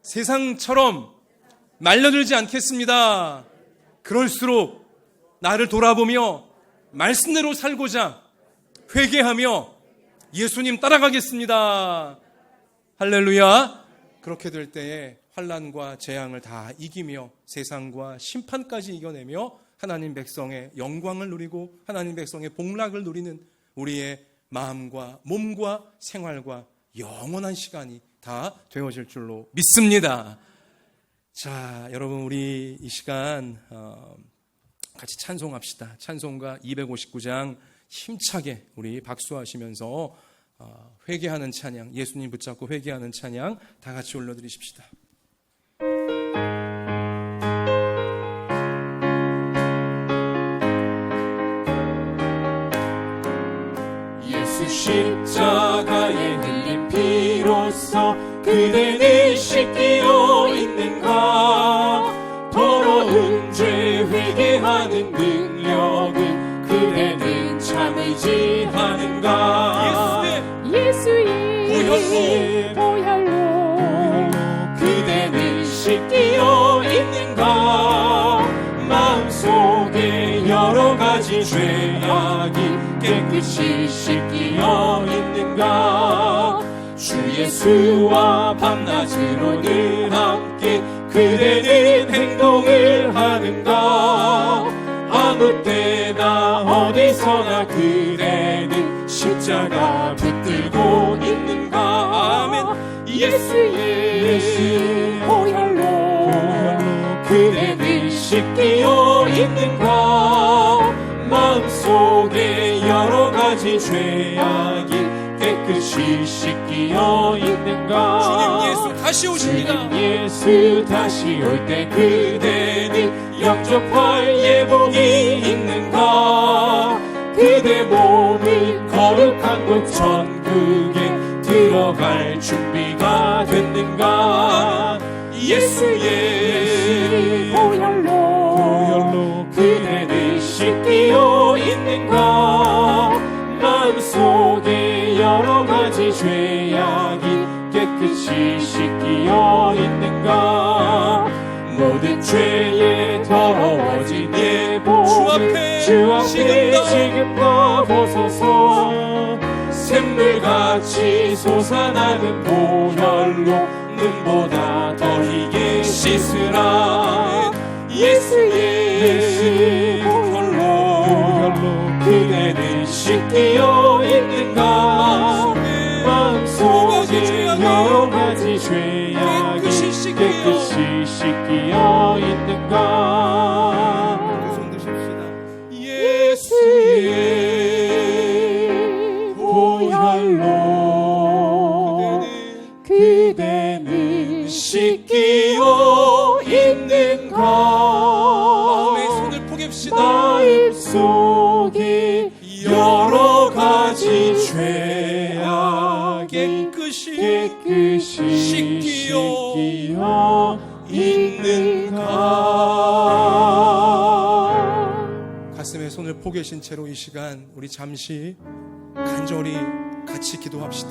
세상처럼 말려들지 않겠습니다. 그럴수록 나를 돌아보며 말씀대로 살고자 회개하며 예수님 따라가겠습니다. 할렐루야. 그렇게 될 때에 환난과 재앙을 다 이기며 세상과 심판까지 이겨내며 하나님 백성의 영광을 누리고 하나님 백성의 복락을 누리는 우리의 마음과 몸과 생활과 영원한 시간이 다 되어질 줄로 믿습니다. 자, 여러분, 우리 이 시간 같이 찬송합시다. 찬송가 259장 힘차게 우리 박수하시면서 회개하는 찬양, 예수님 붙잡고 회개하는 찬양 다 같이 올려드리십시다. 예수 십자가에 흘린 피로써 그대는 씻기어 있는가. 더러운 죄 회개하는 능력은 그대는 참 의지하는가. 예수의 보혈로 그대는 씻기어 있는가. 마음속에 여러 가지 죄악이 깨끗이 씻기어 있는가. 주 예수와 밤낮으로 늘 함께 그대는 행동을 하는가. 아무 때나 어디서나 그대는 십자가 붙들고 있는가. 아멘. 예수의 보혈로 그대는 씻기어 있는가. 마음속에 여러 가지 죄악이 깨끗이 씻기어 있는가. 주님 예수 다시 오십니다. 주님 예수 다시 올 때 그대는 영접할 예복이 있는가. 그대 몸을 거룩한 곳 천국에 들어갈 준비가 됐는가. 예수의 보혈로 그대는 씻기어 깨끗이 씻기어 있는가. 모든 죄에 더러워진 예복을 주 앞에 지금도 보소서. 샘물같이 솟아나는 보혈로 눈보다 더 희게 씻으라. 예수의 보혈로 그대는 씻기어 있는가. 마음속에 여러 가지 죄악이 깨끗이 씻기어 있는가. 손 드십시다. 예수의 보혈로 그대는 씻기어 있는가. 마음의 손을 포갭시다. 마음속에 여러 가지 죄악이 깨끗이 씻기어 있는가. 가슴에 손을 포개신 채로 이 시간 우리 잠시 간절히 같이 기도합시다.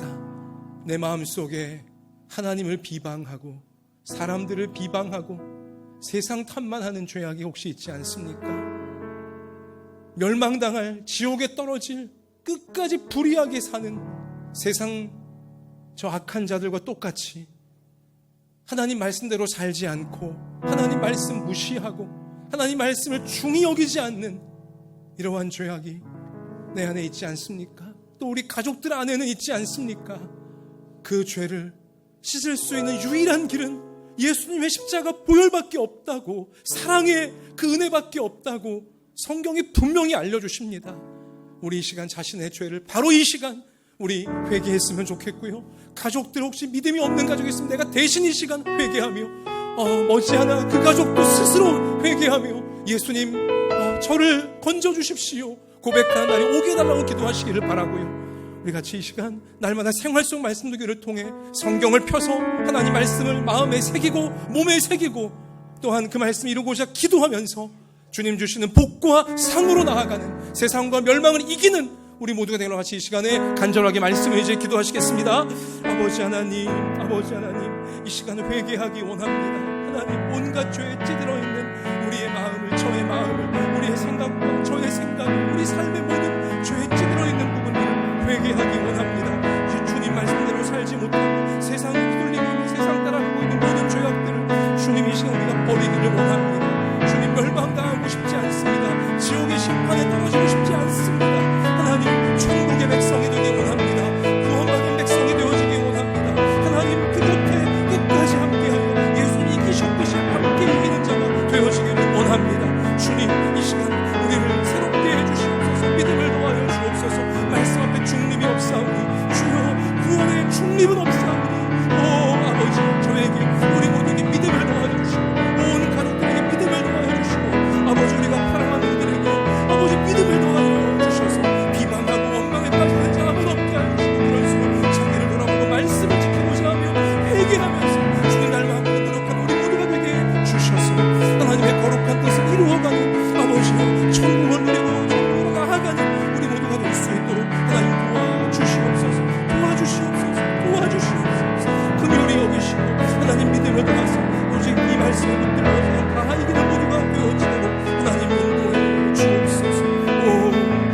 내 마음속에 하나님을 비방하고 사람들을 비방하고 세상 탓만하는 죄악이 혹시 있지 않습니까? 멸망당할 지옥에 떨어질 끝까지 불의하게 사는 세상 저 악한 자들과 똑같이 하나님 말씀대로 살지 않고 하나님 말씀 무시하고 하나님 말씀을 중히 여기지 않는 이러한 죄악이 내 안에 있지 않습니까? 또 우리 가족들 안에는 있지 않습니까? 그 죄를 씻을 수 있는 유일한 길은 예수님의 십자가 보혈밖에 없다고, 사랑의 그 은혜밖에 없다고 성경이 분명히 알려주십니다. 우리 이 시간 자신의 죄를 바로 이 시간 우리 회개했으면 좋겠고요. 가족들 혹시 믿음이 없는 가족이 있으면 내가 대신 이 시간 회개하며 머지않아 그 가족도 스스로 회개하며 예수님 저를 건져주십시오 고백하는 날이 오게 해달라고 기도하시기를 바라고요. 우리 같이 이 시간 날마다 생활 속 말씀 두기를 통해 성경을 펴서 하나님 말씀을 마음에 새기고 몸에 새기고 또한 그 말씀 이루고자 기도하면서 주님 주시는 복과 상으로 나아가는 세상과 멸망을 이기는 우리 모두가 되는 같이 이 시간에 간절하게 말씀을 이제 기도하시겠습니다. 아버지 하나님 이 시간을 회개하기 원합니다. 하나님 온갖 죄에 찌들어 있는 우리의 마음을, 저의 마음을, 우리의 생각과 저의 생각을, 우리 삶의 모든 죄에 찌들어 있는 부분들을 회개하기 원합니다. 주님 말씀대로 살지 못하고 세상을 휘둘리고 있는, 세상 따라가고 있는 모든 죄악들을 주님 이 시간 우리가 버리기를 원합니다. 주님 멸망당하고 싶지 않습니다. 지옥의 심판에 떨어지고 싶지 않습니다. 하나님 천국의 백성이 되기 원합니다. 구원받은 백성이 되어지기 원합니다. 하나님 그 곁에 끝까지 함께하여 예수님 이기셨듯이 함께 이기는 자가 되어지기를 원합니다. 주님 이 시간 우리를 새롭게 해주시옵소서. 믿음을 더하여 주옵소서. 말씀 앞에 중립이 없사오니 주여 구원의 중립은 없사오니 아버지 저에게 우리 모두에게 믿음을 더하여 주시고 온 가족들에게 믿음을 더하여 주시고 아버지 우리가 사랑하는 이들에게 아버지 믿음을 더하여 주셔서 비방하고 원망에 빠지는 자함을 없게 하여 주시고 그럴수록 자기를 돌아보고 말씀을 지키고자 하며 회개하면서 주님 닮아가는 노력하는 우리 모두가 되게 해 주셔서 하나님의 거룩한 뜻을 이루어가는 아버지여 천국을 누리고 천국으로 나아가는 우리 모두가 될 수 있도록 하나님 도와주시옵소서. 금요일이 여기시고 하나님 믿음을 더하서 오직 이 말씀을 붙들어서 다 이기는 모두가 되어지도록 하나님 인도해 주옵소서.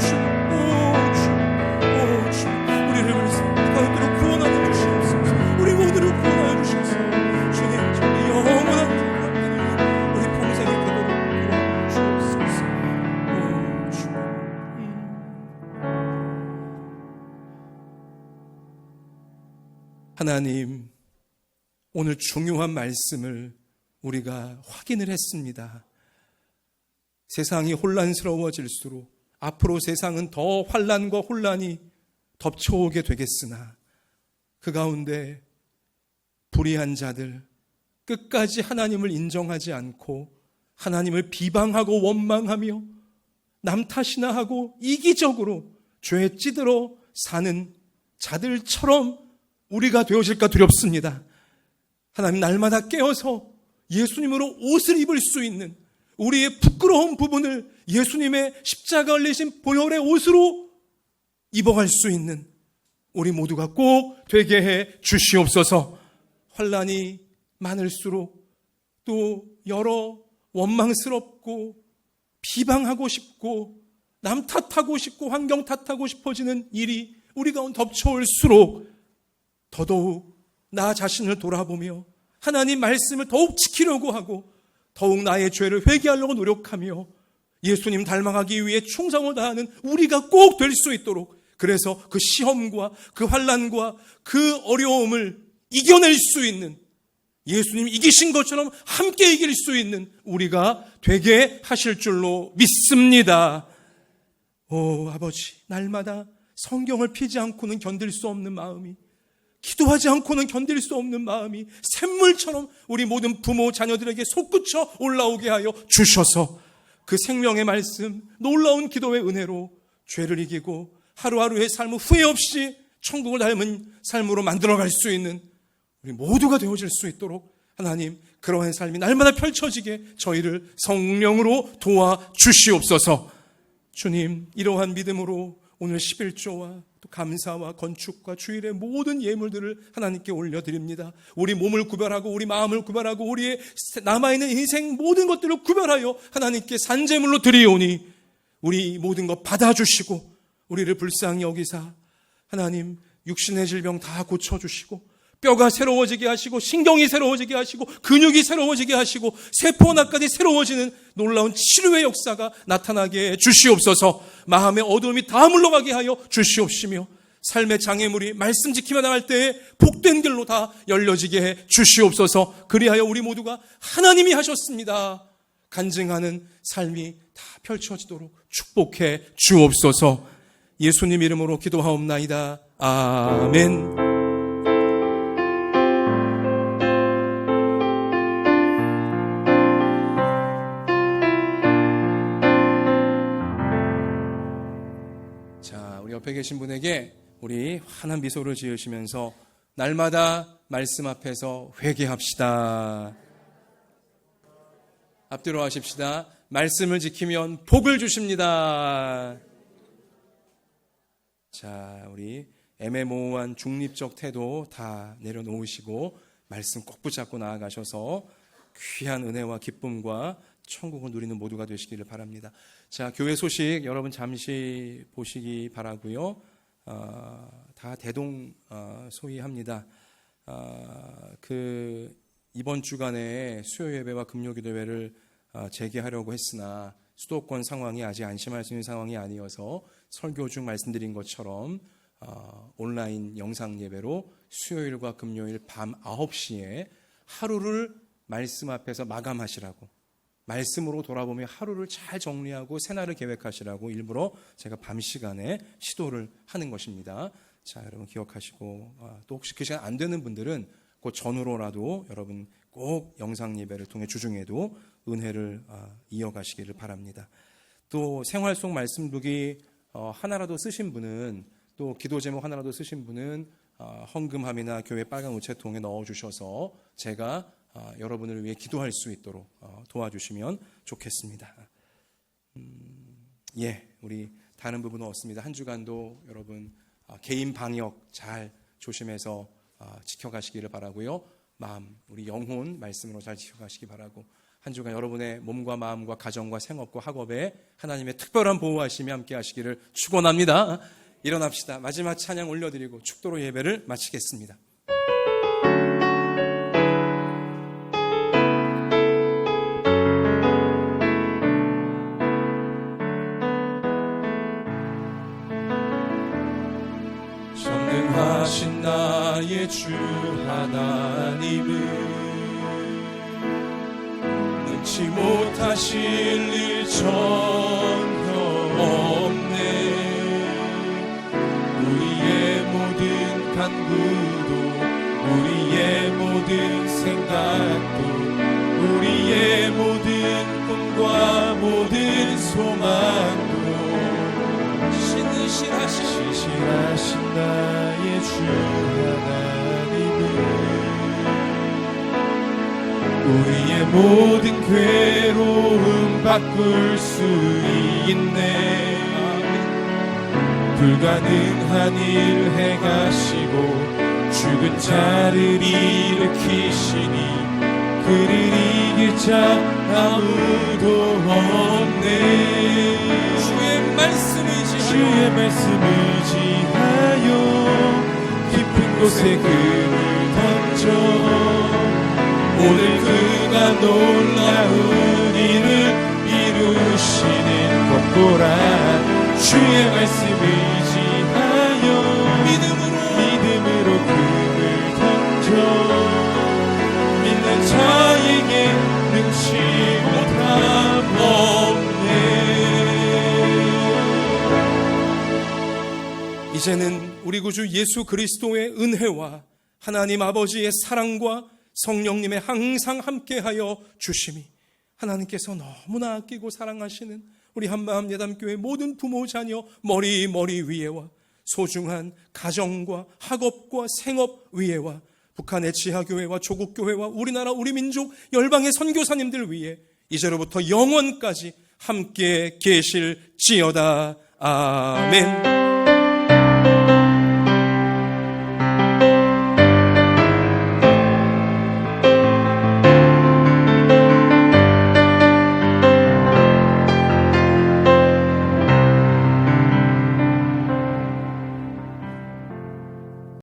주 우리를 가운데로 구원하여 주시옵소서. 우리 모두를 구원하여 주셔서 주님 저희 영원한 구원을 우리 평생의 기도로 구원하여 주옵소서. 하나님 오늘 중요한 말씀을 우리가 확인을 했습니다. 세상이 혼란스러워질수록 앞으로 세상은 더 환난과 혼란이 덮쳐오게 되겠으나 그 가운데 불의한 자들, 끝까지 하나님을 인정하지 않고 하나님을 비방하고 원망하며 남 탓이나 하고 이기적으로 죄에 찌들어 사는 자들처럼 우리가 되어질까 두렵습니다. 하나님 날마다 깨어서 예수님으로 옷을 입을 수 있는 우리의 부끄러운 부분을 예수님의 십자가 흘리신 보혈의 옷으로 입어갈 수 있는 우리 모두가 꼭 되게 해 주시옵소서. 환난이 많을수록 또 여러 원망스럽고 비방하고 싶고 남 탓하고 싶고 환경 탓하고 싶어지는 일이 우리 가운데 덮쳐올수록 더더욱 나 자신을 돌아보며 하나님 말씀을 더욱 지키려고 하고 더욱 나의 죄를 회개하려고 노력하며 예수님 닮아가기 위해 충성을 다하는 우리가 꼭 될 수 있도록, 그래서 그 시험과 그 환난과 그 어려움을 이겨낼 수 있는, 예수님 이기신 것처럼 함께 이길 수 있는 우리가 되게 하실 줄로 믿습니다. 오 아버지, 날마다 성경을 피지 않고는 견딜 수 없는 마음이, 기도하지 않고는 견딜 수 없는 마음이 샘물처럼 우리 모든 부모 자녀들에게 솟구쳐 올라오게 하여 주셔서 그 생명의 말씀, 놀라운 기도의 은혜로 죄를 이기고 하루하루의 삶을 후회 없이 천국을 닮은 삶으로 만들어갈 수 있는 우리 모두가 되어질 수 있도록 하나님, 그러한 삶이 날마다 펼쳐지게 저희를 성령으로 도와주시옵소서. 주님, 이러한 믿음으로 오늘 11조와 또 감사와 건축과 주일의 모든 예물들을 하나님께 올려드립니다. 우리 몸을 구별하고 우리 마음을 구별하고 우리의 남아있는 인생 모든 것들을 구별하여 하나님께 산제물로 드리오니 우리 모든 것 받아주시고 우리를 불쌍히 여기사 하나님 육신의 질병 다 고쳐주시고 뼈가 새로워지게 하시고 신경이 새로워지게 하시고 근육이 새로워지게 하시고 세포 하나까지 새로워지는 놀라운 치료의 역사가 나타나게 해 주시옵소서. 마음의 어두움이 다 물러가게 하여 주시옵시며 삶의 장애물이 말씀 지키며 나갈 때에 복된 길로 다 열려지게 해 주시옵소서. 그리하여 우리 모두가 하나님이 하셨습니다 간증하는 삶이 다 펼쳐지도록 축복해 주옵소서. 예수님 이름으로 기도하옵나이다. 아멘. 옆에 계신 분에게 우리 환한 미소를 지으시면서 날마다 말씀 앞에서 회개합시다. 앞뒤로 하십시다. 말씀을 지키면 복을 주십니다. 자, 우리 애매모호한 중립적 태도 다 내려놓으시고 말씀 꼭 붙잡고 나아가셔서 귀한 은혜와 기쁨과 천국을 누리는 모두가 되시기를 바랍니다. 자, 교회 소식 여러분 잠시 보시기 바라고요. 다 대동소이합니다. 이번 주간에 수요 예배와 금요 기도회를 재개하려고 했으나 수도권 상황이 아직 안심할 수 있는 상황이 아니어서 설교 중 말씀드린 것처럼 온라인 영상 예배로 수요일과 금요일 밤 9시에 하루를 말씀 앞에서 마감하시라고, 말씀으로 돌아보며 하루를 잘 정리하고 새날을 계획하시라고 일부러 제가 밤 시간에 시도를 하는 것입니다. 자, 여러분 기억하시고 또 혹시 그 시간 안 되는 분들은 그 전후로라도 여러분 꼭 영상 예배를 통해 주중에도 은혜를 이어가시기를 바랍니다. 또 생활 속 말씀북이 하나라도 쓰신 분은, 또 기도 제목 하나라도 쓰신 분은 헌금함이나 교회 빨간 우체통에 넣어주셔서 제가 여러분을 위해 기도할 수 있도록 도와주시면 좋겠습니다. 우리 다른 부분은 없습니다. 한 주간도 여러분 개인 방역 잘 조심해서 지켜가시기를 바라고요. 마음, 우리 영혼 말씀으로 잘 지켜가시기 바라고, 한 주간 여러분의 몸과 마음과 가정과 생업과 학업에 하나님의 특별한 보호하심이 함께 하시기를 축원합니다. 일어납시다. 마지막 찬양 올려드리고 축도로 예배를 마치겠습니다. 전능하신 나의 주 하나님은 능치 못하실 일 전혀 없네. 우리의 모든 간구도, 우리의 모든 생각도, 우리의 모든 꿈과 모든 소망도 신실하신 나의 주 하나님은 우리의 모든 괴로움 바꿀 수 있네. 불가능한 일 행하시고 죽은 자를 일으키시니 그를 이길 자 아무도 없네. 주의 말씀 의지하여 주의 말씀 의지하여 깊은 곳에 금을 던져 오늘 그가 놀라운 일을 이루시는 것 보라. 주의 말씀 의지하여 믿음으로 금을 던져 믿는 자에게 능치 못함 없네. 이제는 우리 구주 예수 그리스도의 은혜와 하나님 아버지의 사랑과 성령님의 항상 함께하여 주심이 하나님께서 너무나 아끼고 사랑하시는 우리 한마음 예담교회 모든 부모 자녀 머리 위에와 소중한 가정과 학업과 생업 위에와 북한의 지하교회와 조국교회와 우리나라 우리 민족 열방의 선교사님들 위에 이제로부터 영원까지 함께 계실지어다. 아멘.